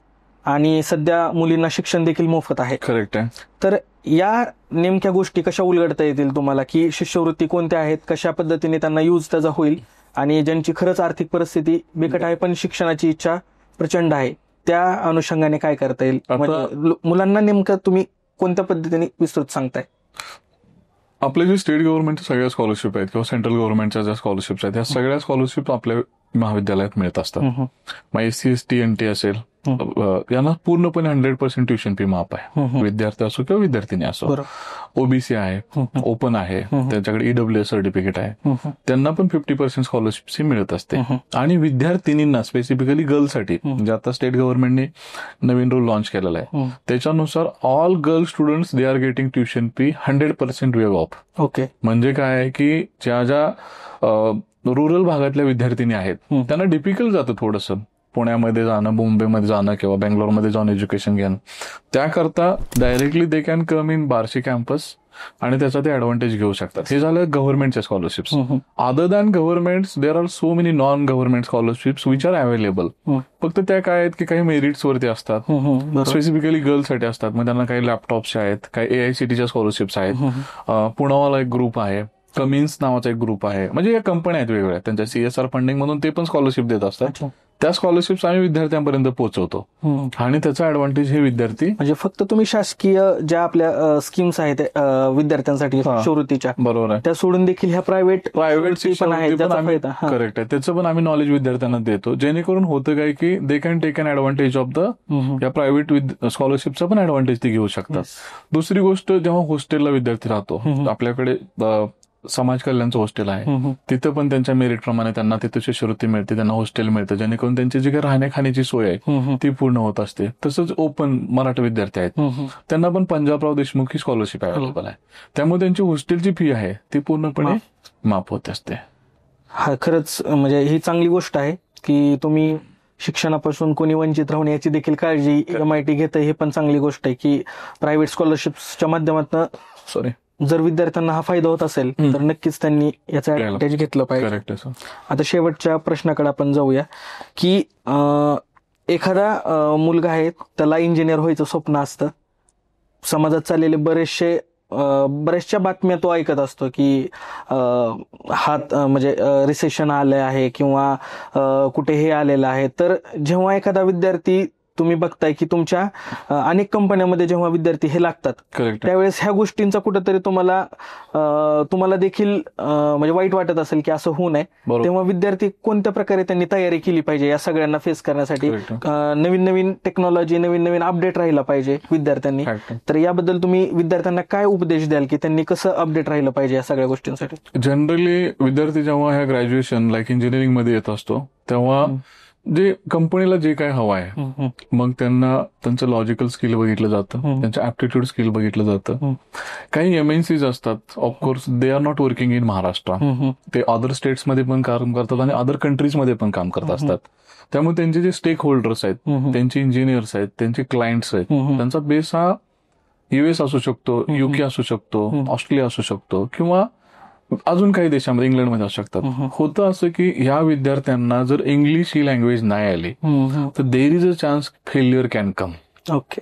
आणि सध्या मुलींना शिक्षण देखील मोफत आहे. करेक्ट आहे. तर या नेमक्या गोष्टी कशा उलगडता येतील तुम्हाला, की शिष्यवृत्ती कोणत्या आहेत, कशा पद्धतीने त्यांना यूज त्याचा होईल, आणि ज्यांची खरंच आर्थिक परिस्थिती बिकट आहे पण शिक्षणाची इच्छा प्रचंड आहे, त्या अनुषंगाने काय करता येईल? म्हणजे मुलांना नेमकं तुम्ही कोणत्या पद्धतीने विस्तृत सांगताय? आपले जे स्टेट गव्हर्नमेंटच्या सगळ्या स्कॉलरशिप आहेत किंवा सेंट्रल गव्हर्नमेंटच्या ज्या स्कॉलरशिप्स आहेत, ह्या सगळ्या स्कॉलरशिप आपल्या महाविद्यालयात मिळत असतात. मग SC ST NT असेल, यांना पूर्णपणे 100% ट्युशन फी माफ आहे, विद्यार्थी असो किंवा विद्यार्थिनी असो. OBC आहे, ओपन आहे, त्यांच्याकडे EWS सर्टिफिकेट आहे, त्यांना पण 50% स्कॉलरशिप मिळत असते. आणि विद्यार्थिनींना स्पेसिफिकली गर्ल्ससाठी म्हणजे आता स्टेट गव्हर्नमेंटने नवीन रूल लॉन्च केलेला आहे, त्याच्यानुसार all girl students they are getting tuition fee 100% wave of. Okay. म्हणजे काय आहे की ज्या रुरल भागातल्या विद्यार्थिनी आहेत त्यांना डिफिकल्ट जातं थोडंसं पुण्यामध्ये जाणं, मुंबईमध्ये जाणं किंवा बेंगलोरमध्ये जाऊन एज्युकेशन घेणं. त्याकरता directly they can come in Barshi campus आणि त्याचा ते ऍडव्हान्टेज घेऊ शकतात. हे झालं गव्हर्नमेंटच्या scholarships. Other than governments there are so many non government scholarships which are available. फक्त त्या काय आहेत की काही मेरिट्स वरती असतात, स्पेसिफिकली गर्ल्ससाठी असतात. मग त्यांना काही लॅपटॉप्स आहेत, काही AICTच्या स्कॉलरशिप्स आहेत. पुण्यावाला एक ग्रुप आहे, कमिन्स नावाचा एक ग्रुप आहे, म्हणजे या कंपन्या आहेत वेगवेगळ्या, त्यांच्या CSR फंडिंग म्हणून ते पण स्कॉलरशिप देत असतात. त्या स्कॉलरशिप्स आम्ही विद्यार्थ्यांपर्यंत पोहोचवतो आणि त्याचा ऍडव्हान्टेज हे विद्यार्थी. म्हणजे फक्त तुम्ही शासकीय ज्या आपल्या स्कीम्स आहेत विद्यार्थ्यांसाठी शिष्यवृत्तीच्या, बरोबर आहे, त्या सोडून देखील ह्या प्रायव्हेट पण आहेत. करेक्ट आहे, त्याचं पण आम्ही नॉलेज विद्यार्थ्यांना देतो, जेणेकरून होतं काय की they can take an advantage of the या प्रायव्हेट स्कॉलरशिपचा पण ऍडव्हान्टेज ते घेऊ शकतात. दुसरी गोष्ट, जेव्हा हॉस्टेलला विद्यार्थी राहतो, आपल्याकडे समाज कल्याणचं हॉस्टेल आहे, तिथं पण त्यांच्या मेरिट प्रमाणे त्यांना तिथे शिष्यवृत्ती मिळते, त्यांना हॉस्टेल मिळतं, जेणेकरून त्यांची जी काही राहण्या खाण्याची सोय आहे ती पूर्ण होत असते. तसंच ओपन मराठी विद्यार्थी आहेत, त्यांना पण पंजाबराव देशमुख ही स्कॉलरशिप अवेलेबल आहे, त्यामुळे त्यांची हॉस्टेलची फी आहे ती पूर्णपणे माफ होत असते. हा, खरंच म्हणजे ही चांगली गोष्ट आहे की तुम्ही शिक्षणापासून कोणी वंचित राहून याची देखील काळजी MIT घेतं. हे पण चांगली गोष्ट आहे की प्रायव्हेट स्कॉलरशिप्सच्या माध्यमातून जर विद्यार्थ्यांना हा फायदा होत असेल तर नक्कीच त्यांनी याचा ऍडव्हान्टेज घेतलं पाहिजे. आता शेवटच्या प्रश्नाकडे आपण जाऊया की एखादा मुलगा आहे, त्याला इंजिनियर व्हायचं स्वप्न असतं, समाजात चाललेले बऱ्याचशा बातम्या तो ऐकत असतो की म्हणजे रिसेशन आलं आहे किंवा कुठे हे आलेलं आहे. तर जेव्हा एखादा विद्यार्थी, तुम्ही बघताय की तुमच्या अनेक कंपन्यांमध्ये जेव्हा विद्यार्थी हे लागतात, त्यावेळेस ह्या गोष्टींचा कुठेतरी तुम्हाला देखील म्हणजे वाईट वाटत असेल की असं होऊ नये. तेव्हा विद्यार्थी कोणत्या प्रकारे त्यांनी तयारी केली पाहिजे या सगळ्यांना फेस करण्यासाठी? नवीन नवीन टेक्नॉलॉजी, नवीन नवीन अपडेट राहिला पाहिजे विद्यार्थ्यांनी. तर याबद्दल तुम्ही विद्यार्थ्यांना काय उपदेश द्याल की त्यांनी कसं अपडेट राहिलं पाहिजे या सगळ्या गोष्टींसाठी? जनरली विद्यार्थी जेव्हा ह्या ग्रॅज्युएशन लाईक इंजिनिअरिंग मध्ये येत असतो, तेव्हा जे कंपनीला जे काय हवं आहे, मग त्यांना त्यांचं लॉजिकल स्किल बघितलं जातं, त्यांचं ऍप्टिट्यूड स्किल बघितलं जातं. काही MNCs असतात, of course they are not working in Maharashtra, ते अदर स्टेट्समध्ये पण काम करतात आणि अदर कंट्रीजमध्ये पण काम करत असतात. त्यामुळे त्यांचे जे स्टेक होल्डर्स आहेत, त्यांचे इंजिनियर्स आहेत, त्यांचे क्लायंट्स आहेत, त्यांचा बेस हा US असू शकतो, UK असू शकतो, ऑस्ट्रेलिया असू शकतो किंवा अजून काही देशामध्ये, इंग्लंडमध्ये असू शकतात. होतं असं की ह्या विद्यार्थ्यांना जर इंग्लिश ही लँग्वेज नाही आली तर देर is a chance failure can come. Okay.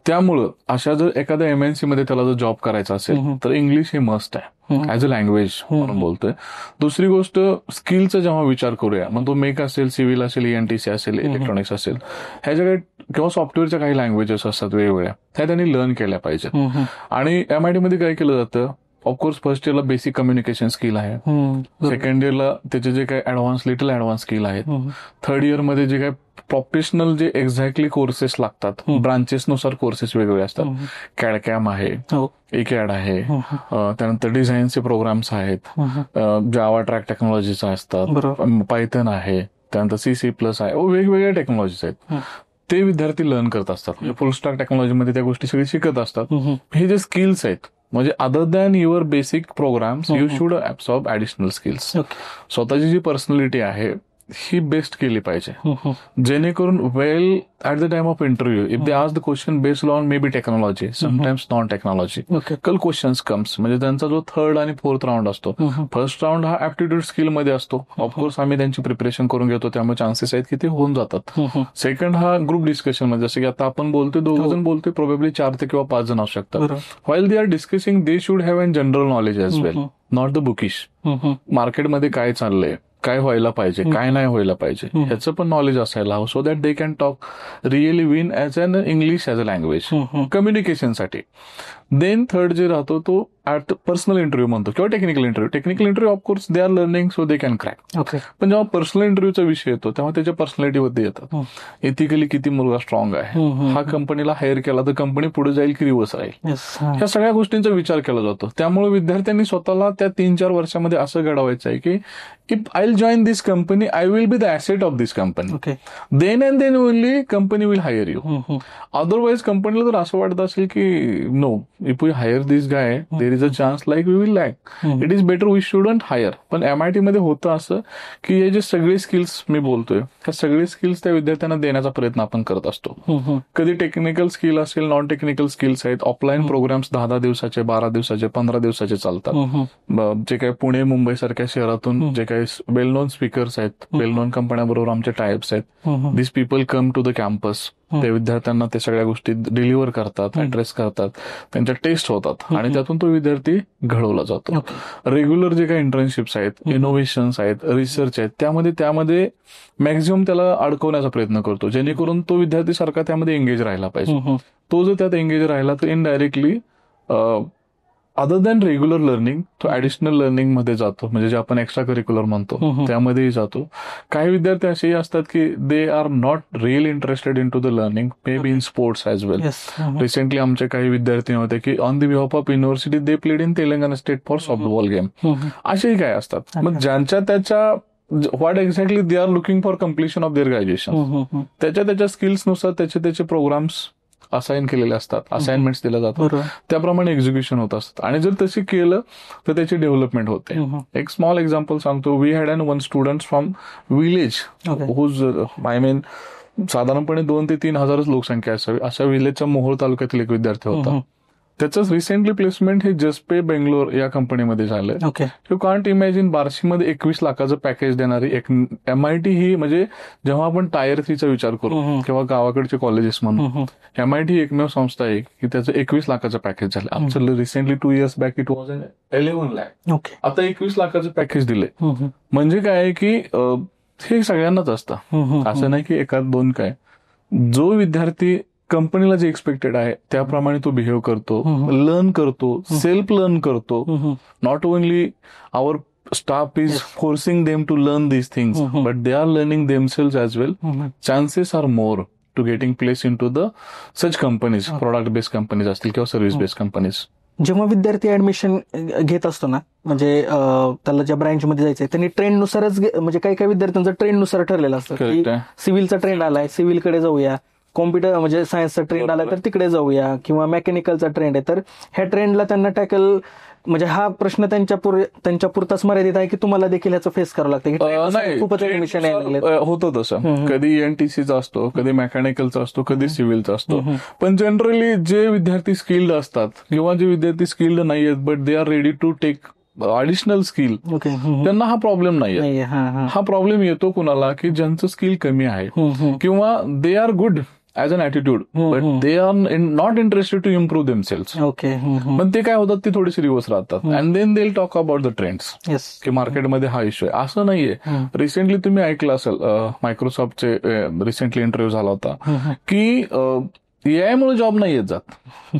त्यामुळं अशा जर एखाद्या MNC मध्ये त्याला जर जॉब करायचा असेल तर इंग्लिश हे मस्ट आहे ऍज अ लँग्वेज म्हणून बोलतोय. दुसरी गोष्ट, स्किलचा जेव्हा विचार करूया, मग तो मेक असेल, सिव्हिल असेल, ENTC असेल, इलेक्ट्रॉनिक्स असेल, ह्या ज्या किंवा सॉफ्टवेअरच्या काही लँग्वेजेस असतात वेगवेगळ्या, त्या त्यांनी लर्न केल्या पाहिजेत. आणि MIT मध्ये काय केलं जातं, ऑफकोर्स फर्स्ट इयरला बेसिक कम्युनिकेशन स्किल आहे, सेकंड इयरला त्याचे जे काही लिटल ऍडव्हान्स स्किल आहेत, थर्ड इयरमध्ये जे काही प्रोफेशनल जे एक्झॅक्टली कोर्सेस लागतात, ब्रांचेसनुसार कोर्सेस वेगवेगळे असतात. कॅडकॅम आहे, एकॅड आहे, त्यानंतर डिझाईनचे प्रोग्राम्स आहेत, जावा ट्रॅक टेक्नॉलॉजीचा असतात, पायथन आहे, त्यानंतर C++ आहे, वेगवेगळ्या टेक्नॉलॉजीज आहेत. ते विद्यार्थी लर्न करत असतात. म्हणजे फुल स्टॅक टेक्नॉलॉजीमध्ये त्या गोष्टी सगळी शिकत असतात. हे जे स्किल्स आहेत, म्हणजे other than your basic programs you should absorb additional skills. स्वतःची जी पर्सनॅलिटी आहे ही बेस्ट केली पाहिजे, जेणेकरून well at the time of interview if they ask the question based on may be technology, sometimes non technology, कल questions comes. म्हणजे त्यांचा जो थर्ड आणि फोर्थ राऊंड असतो, फर्स्ट राऊंड हा ऍप्टिट्यूड स्किल मध्ये असतो. ऑफकोर्स आम्ही त्यांची प्रिपरेशन करून घेतो, त्यामुळे चान्सेस आहेत की ते होऊन जातात. सेकंड हा ग्रुप डिस्कशन मध्ये, जसं की आता आपण बोलतोय, 2 जण बोलतोय, प्रोबेबली 4 ते किंवा 5 जण असू शकतात. While they are discussing they should have an general knowledge as well, not the bookish. मार्केटमध्ये काय चाललंय, काय व्हायला पाहिजे, काय नाही व्हायला पाहिजे, ह्याचं पण नॉलेज असायला हवं, so that they can talk really win as an English as a language कम्युनिकेशनसाठी. देन थर्ड जे राहतो तो ऍट पर्सनल इंटरव्ह्यू म्हणतो किंवा technical interview. Technical interview of course they are learning so they can crack. पण जेव्हा पर्सनल इंटरव्ह्यूचा विषय येतो तेव्हा त्याच्या पर्सनॅलिटीमध्ये येतात. एथिकली किती मुलगा स्ट्रॉंग आहे, हा कंपनीला हायर केला तर कंपनी पुढे जाईल की रिव्हर्स राहील, ह्या सगळ्या गोष्टींचा विचार केला जातो. त्यामुळे विद्यार्थ्यांनी स्वतःला त्या 3-4 वर्षामध्ये असं घडवायचं आहे की if I will join this company, I will be the asset of this company, then and then only company will hire you. Otherwise कंपनीला जर असं वाटत असेल की no, if we hire this guy there is a chance like we will lack, it is better we shouldn't hire. पण MIT मध्ये होतं असं की हे जे सगळे स्किल्स मी बोलतोय, ह्या सगळे स्किल्स त्या विद्यार्थ्यांना देण्याचा प्रयत्न आपण करत असतो. कधी टेक्निकल स्किल असेल, नॉन टेक्निकल स्किल्स आहेत, ऑफलाईन प्रोग्राम्स 10 दिवसाचे, 12 दिवसाचे, 15 दिवसाचे चालतात. जे काही पुणे मुंबई सारख्या शहरातून जे काही वेल नोन स्पीकर्स आहेत, वेल नोन कंपन्यांबरोबर आमचे टायप्स आहेत, this people come to the campus. ते विद्यार्थ्यांना ते सगळ्या गोष्टी डिलिव्हर करतात, ऍड्रेस करतात, त्यांच्या टेस्ट होतात आणि त्यातून तो विद्यार्थी घडवला जातो. रेग्युलर जे काही इंटर्नशिप्स आहेत, इनोव्हेशन्स आहेत, रिसर्च आहेत, त्यामध्ये मॅक्झिमम त्याला अडकवण्याचा प्रयत्न करतो, जेणेकरून तो विद्यार्थी सारखा त्यामध्ये एंगेज राहिला पाहिजे. तो जर त्यात एंगेज राहिला तर indirectly other than regular learning तो ऍडिशनल लर्निंग मध्ये जातो, म्हणजे जे आपण एक्स्ट्रा करिक्युलर म्हणतो त्यामध्येही जातो. काही विद्यार्थी असेही असतात की they are not really interested in to the learning, maybe in sports as well. Recently आमचे काही विद्यार्थी होते की on the behalf of university they played in Telangana state for softball game. असेही काय असतात. मग ज्यांच्या त्याच्या what exactly they are looking for completion of their graduation, त्याच्या स्किल्सनुसार त्याचे प्रोग्राम्स असाइन केलेले असतात, असाइनमेंट्स दिल्या जातात, त्याप्रमाणे एक्झिक्युशन होत असतात. आणि जर तशी केलं तर त्याची डेव्हलपमेंट होते. एक स्मॉल एक्झाम्पल सांगतो. We had an 1 student from village whose I mean साधारणपणे 2 ते 3 हजारच लोकसंख्या असावी अशा विलेजच्या मोहोळ तालुक्यातील एक विद्यार्थी होता. त्याचं रिसेंटली प्लेसमेंट हे जस्पे बेंगलोर या कंपनीमध्ये झालं. यू कांट इमॅजिन, बार्शीमध्ये 21 लाखाचं पॅकेज देणारी एक MIT ही, म्हणजे जेव्हा आपण टायर 3चा विचार करू किंवा गावाकडचे कॉलेजेस म्हणून, MIT एकमेव संस्था आहे की त्याचं 21 लाखाचं पॅकेज झालं. आमचं recently 2 years back it was 11 lakh. आता 21 लाखाचं पॅकेज दिले. म्हणजे काय आहे की हे सगळ्यांनाच असतं, असं नाही की एखाद 2 काय. जो विद्यार्थी कंपनीला जे एक्सपेक्टेड आहे त्याप्रमाणे तो बिहेव करतो, लर्न करतो, सेल्फ लर्न करतो. Not only our staff is forcing them to learn these things, but they are learning themselves as well. Chances are more to getting place in to the such companies, product based companies असतील किंवा service based companies. जेव्हा विद्यार्थी admission घेत असतो ना, म्हणजे त्याला ज्या ब्रँचमध्ये जायचंय त्यांनी ट्रेंडनुसारच, म्हणजे काही काही विद्यार्थ्यांचं ट्रेंडनुसार ठरलेलं असतं की सिव्हिलचा ट्रेंड आलाय, सिव्हिलकडे जाऊया, कॉम्प्युटर म्हणजे सायन्सचा ट्रेंड आलाय तर तिकडे जाऊया, किंवा मेकॅनिकलचा ट्रेंड आहे तर ह्या ट्रेंडला त्यांना टॅकल, म्हणजे हा प्रश्न त्यांच्या पुरताच मर्यादित आहे की तुम्हाला देखील ह्याचं फेस करावं लागतं? खूपच ऍडमिशन होतं तसं. कधी ENTCचा असतो, कधी मेकॅनिकलचा असतो, कधी सिव्हिलचा असतो. पण जनरली जे विद्यार्थी स्किल्ड असतात किंवा जे विद्यार्थी स्किल्ड नाही आहेत but they are ready to take additional skill, त्यांना हा प्रॉब्लेम नाहीये. हा प्रॉब्लेम येतो कुणाला की ज्यांचं स्किल कमी आहे किंवा they are good as an attitude but they are not interested to improve themselves. पण ते काय होतात, ते थोडेसे रिव्हर्स राहतात and then they will talk about the trends की मार्केटमध्ये हा इश्यू आहे. असं नाहीये. रिसेंटली तुम्ही ऐकलं असेल, मायक्रोसॉफ्टचे रिसेंटली इंटरव्ह्यू झाला होता की AI मुळे जॉब नाही येत जात,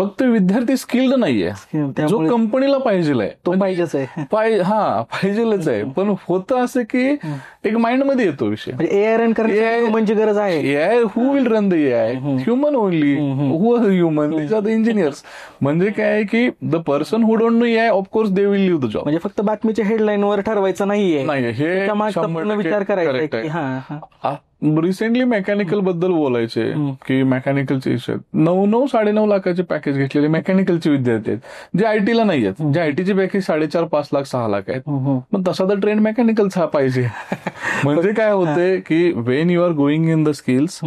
फक्त विद्यार्थी स्किल्ड नाहीये, जो त्यामुळे कंपनीला पाहिजे तो पाहिजेच आहे. पाहिजेलच आहे. पण होतं असं की एक माइंड मध्ये येतो विषय, म्हणजे एआय रन करण्याची म्हणजे गरज आहे. AI who will run the AI, human only, who are human, these are the engineers. म्हणजे काय आहे की the person who don't know AI of course they will leave the job. म्हणजे फक्त बातमीच्या हेडलाईन वर ठरवायचं नाहीये, नाही, हे त्याच्या मागचा 100% पूर्ण विचार करायचा आहे correct की आहे. रिसेंटली मेकॅनिकल बद्दल बोलायचे की मेकॅनिकलचे 9-9, 9.5 लाखाचे पॅकेज घेतलेले मेकॅनिकलचे विद्यार्थी आहेत, जे आयटीला नाही आहेत, जे आयटीचे पॅकेज 4.5, 5 लाख, 6 लाख आहेत. पण तसा तर ट्रेंड मेकॅनिकलचा पाहिजे. म्हणजे काय होतंय की when you are going in the skills,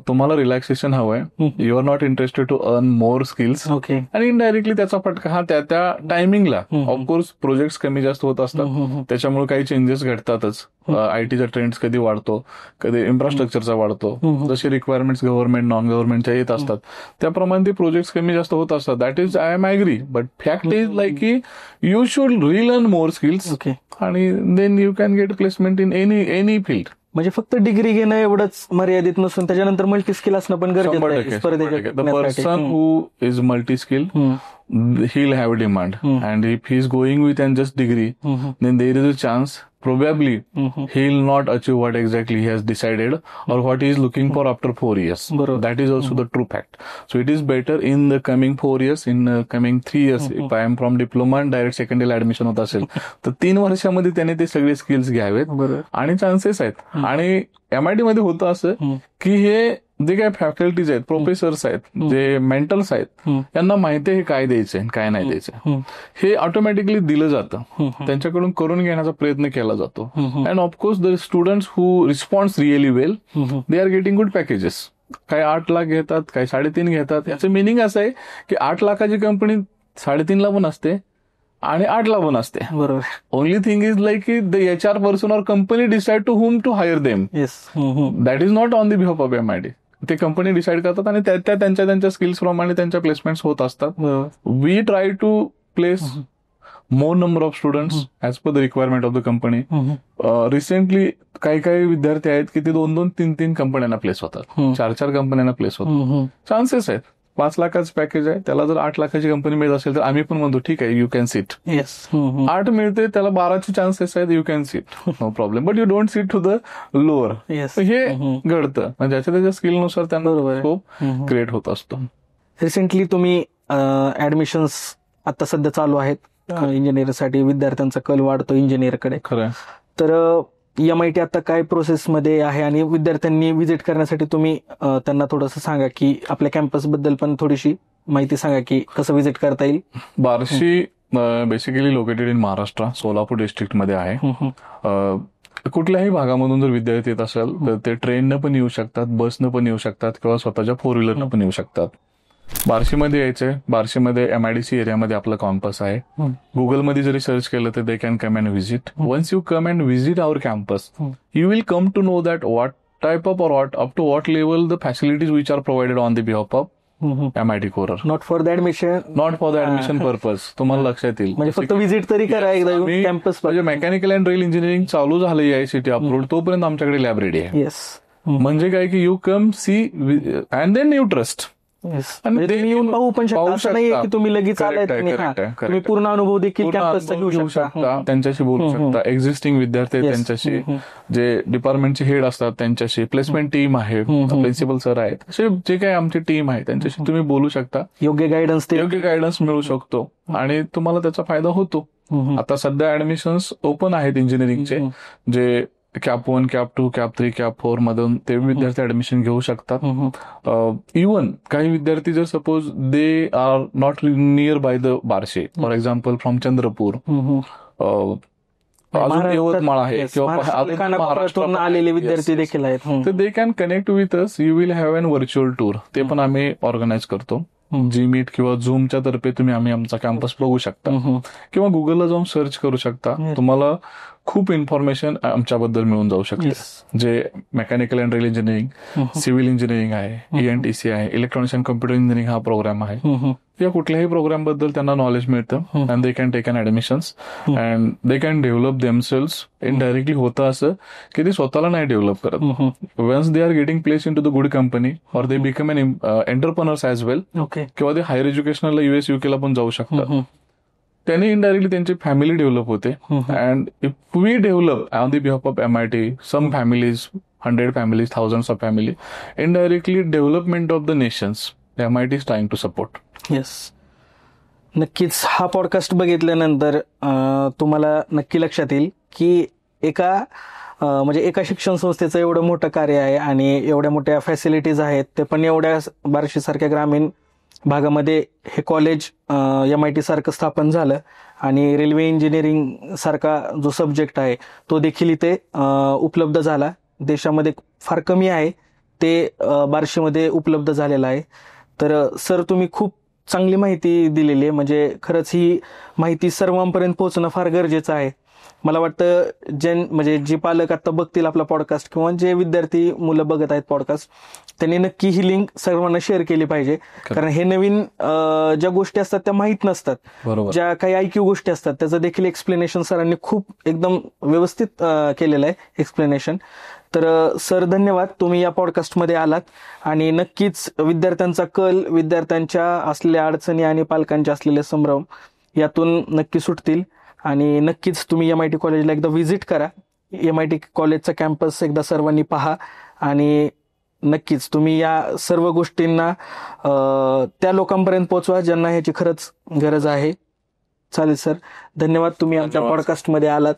तुम्हाला रिलॅक्सेशन हवंय, you are not interested to earn more skills, okay. आणि इनडायरेक्टली त्याचा फटका हा त्या टायमिंगला, ऑफकोर्स प्रोजेक्ट कमी जास्त होत असतात, त्याच्यामुळे काही चेंजेस घडतातच. आयटीचा ट्रेंड्स कधी वाढतो, कधी इन्फ्रास्ट्रक्चरचा वाढतो, जसे रिक्वायरमेंट्स गव्हर्नमेंट नॉन गव्हर्नमेंटच्या येत असतात, त्याप्रमाणे ते प्रोजेक्ट कमी जास्त होत असतात. That is I am agree, but fact is like की you should relearn more skills, okay. आणि then you can get placement in any field. म्हणजे फक्त डिग्री घेणं एवढंच मर्यादित नसून त्याच्यानंतर मल्टी स्किल असणं पण गरजेचं आहे स्पर्धेच्या. The person who is multi skill, he'll have demand, and if he's going with and just degree, then there is a chance probably he'll not achieve what exactly he has decided or what he is looking for after 4 years. That is also the true fact. So it is better in the coming 4 years, in the coming 3 years, if I am from diploma and direct second year admission होत असेल तर 3 वर्षामध्ये त्याने ते सगळे skills घ्यावेत, आणि chances आहेत. आणि MIT मध्ये होतं असं की हे जे काही फॅकल्टीज आहेत, प्रोफेसर्स आहेत, जे मेंटर्स आहेत, यांना माहिती आहे काय द्यायचंय काय नाही द्यायचंय, हे ऑटोमॅटिकली दिलं जातं, त्यांच्याकडून करून घेण्याचा प्रयत्न केला जातो. And of course the students who response really well, they are getting good packages. काही 8 लाख घेतात, काही 3.5 घेतात. याचं मिनिंग असं आहे की 8 लाखाची कंपनी 3.5 ला पण असते आणि 8 ला पण असते. बरोबर. ओनली थिंग इज लाईक की the HR person or company decide to whom to hire them. That is not on the behalf of MIT. ते कंपनी डिसाइड करतात आणि त्यांच्या स्किल्स प्रमाणे त्यांच्या प्लेसमेंट्स होत असतात. We try to place more number of students as per the requirement of the company. Recently काही विद्यार्थी आहेत की ते 2-2, 3-3 कंपन्यांना प्लेस होतात, 4-4 कंपन्यांना प्लेस होतात. चान्सेस आहेत. 5 लाखाचं पॅकेज आहे, त्याला जर 8 लाखाची कंपनी मिळत असेल तर आम्ही पण म्हणतो ठीक आहे, यू कॅन सीट. 8 मिळते, त्याला 12चे चान्सेस आहेत, you can seat, no problem, but you don't seat to the lower. हे घडतं, म्हणजे ज्याच्या त्याच्या स्किलनुसार त्यांना खूप क्रिएट होत असतो. रिसेंटली तुम्ही ऍडमिशन्स आता सध्या चालू आहेत इंजिनिअरसाठी, विद्यार्थ्यांचा कल वाढतो इंजिनिअरकडे. खरं. तर MIT आता काय प्रोसेसमध्ये आहे, आणि विद्यार्थ्यांनी व्हिजिट करण्यासाठी तुम्ही त्यांना थोडंसं सांगा की आपल्या कॅम्पस बद्दल पण थोडीशी माहिती सांगा की कसं व्हिजिट करता येईल. Barshi basically located in Maharashtra, Solapur district मध्ये आहे. कुठल्याही भागामधून जर विद्यार्थी येत असेल तर ते ट्रेननं पण येऊ शकतात, बसनं पण येऊ शकतात, किंवा स्वतःच्या 4 व्हीलरनं पण येऊ शकतात. बार्शीमध्ये यायचंय. बार्शीमध्ये MIDC एरियामध्ये आपलं कॅम्पस आहे. गुगलमध्ये जरी सर्च केलं तर they can come and visit. Once you come and visit our campus, you will come to know that what type of or up to what level the facilities which are provided on the behalf of MIT कोरर. Not for the admission purpose. तुम्हाला लक्षात येईल, म्हणजे फक्त visit तरी करा एकदा campus. म्हणजे मेकॅनिकल अँड रेल इंजिनिअरिंग चालू झालं AICTE अप्रूव्ड, तोपर्यंत आमच्याकडे लॅब रेडी आहे. म्हणजे काय की you come see and then you trust. आणि तुम्ही येऊन पाहू पण शकता, असं नाहीये की तुम्ही लगेच आलाय, तुम्ही पूर्ण अनुभव देखील कॅम्पसचा घेऊ शकता, त्यांच्याशी बोलू शकता. एक्झिस्टिंग विद्यार्थी त्यांच्याशी, जे डिपार्टमेंटचे हेड असतात त्यांच्याशी, प्लेसमेंट टीम आहे, प्रिन्सिपल सर आहेत, असे जे काही आमची टीम आहे त्यांच्याशी तुम्ही बोलू शकता. योग्य गायडन्स मिळू शकतो आणि तुम्हाला त्याचा फायदा होतो. आता सध्या ऍडमिशन्स ओपन आहेत इंजिनिअरिंगचे, जे कॅप 1, कॅप 2, कॅप 3, कॅप 4 मधून ते विद्यार्थी ऍडमिशन घेऊ शकतात. इव्हन काही विद्यार्थी जर suppose they are not near by the Barshi, for example from Chandrapur, अजून यवतमाळ आहे, किंवा महाराष्ट्रातून आलेले विद्यार्थी देखील आहेत, तर they can connect with us. You will have an virtual tour, ते पण आम्ही ऑर्गनाईज करतो. Gmeet किंवा झूमच्या तर्फे तुम्ही आमचा कॅम्पस बघू शकता, किंवा गुगलला जाऊन सर्च करू शकता. तुम्हाला खूप इन्फॉर्मेशन आमच्याबद्दल मिळून जाऊ शकते. जे mechanical and rail engineering, civil engineering आहे, ENTC आहे, इलेक्ट्रॉनिक्स अँड कम्प्युटर इंजिनिअरिंग हा प्रोग्राम आहे. या कुठल्याही प्रोग्राम बद्दल त्यांना नॉलेज मिळतं and they can take an admissions and they can develop themselves. Indirectly होतं असं की ते स्वतःला नाही डेव्हलप करत. Once they are getting place in to the good company or they become an entrepreneurs as well, किंवा ते हायर एज्युकेशनला US UK ला पण जाऊ शकतात. त्याने इनडायरेक्टली त्यांची फॅमिली डेव्हलप होते. And if we develop on the behalf of MIT some families, 100 families, thousands of family, indirectly development of the nations MIT is trying to support. Yes, नक्कीच हा podcast बघितल्यानंतर तुम्हाला नक्की लक्षात येईल की म्हणजे एका शिक्षण संस्थेचं एवढं मोठं कार्य आहे आणि एवढ्या मोठ्या फॅसिलिटीज आहेत, ते पण एवढ्या बार्शीसारख्या ग्रामीण भागामध्ये हे कॉलेज MIT सारखं स्थापन झालं आणि रेल्वे इंजिनिअरिंग सारखा जो सब्जेक्ट आहे तो देखील इथे उपलब्ध झाला. देशामध्ये फार कमी आहे ते बार्शीमध्ये उपलब्ध झालेला आहे. तर सर, तुम्ही खूप चांगली माहिती दिलेली आहे. म्हणजे खरंच ही माहिती सर्वांपर्यंत पोहोचणं फार गरजेचं आहे. मला वाटतं म्हणजे जे पालक आता बघतील आपला पॉडकास्ट किंवा जे विद्यार्थी मुलं बघत आहेत पॉडकास्ट, त्यांनी नक्की ही लिंक सर्वांना शेअर केली पाहिजे. कारण हे नवीन ज्या गोष्टी असतात त्या माहीत नसतात. ज्या काही IQ गोष्टी असतात त्याचं देखील एक्सप्लेनेशन सरांनी खूप एकदम व्यवस्थित केलेलं आहे एक्सप्लेनेशन. तर सर धन्यवाद, तुम्ही या पॉडकास्टमध्ये आलात आणि नक्कीच विद्यार्थ्यांचा कल, विद्यार्थ्यांच्या असलेल्या अडचणी आणि पालकांचे असलेले संभ्रम यातून नक्की सुटतील. आणि नक्कीच तुम्ही MIT कॉलेजला एकदा व्हिजिट करा. MIT कॉलेजचा कॅम्पस एकदा सर्वांनी पहा आणि नक्कीच तुम्ही या सर्व गोष्टींना त्या लोकांपर्यंत पोहोचवा ज्यांना ह्याची खरंच गरज आहे. चालेल सर, धन्यवाद, तुम्ही आमच्या पॉडकास्टमध्ये आलात.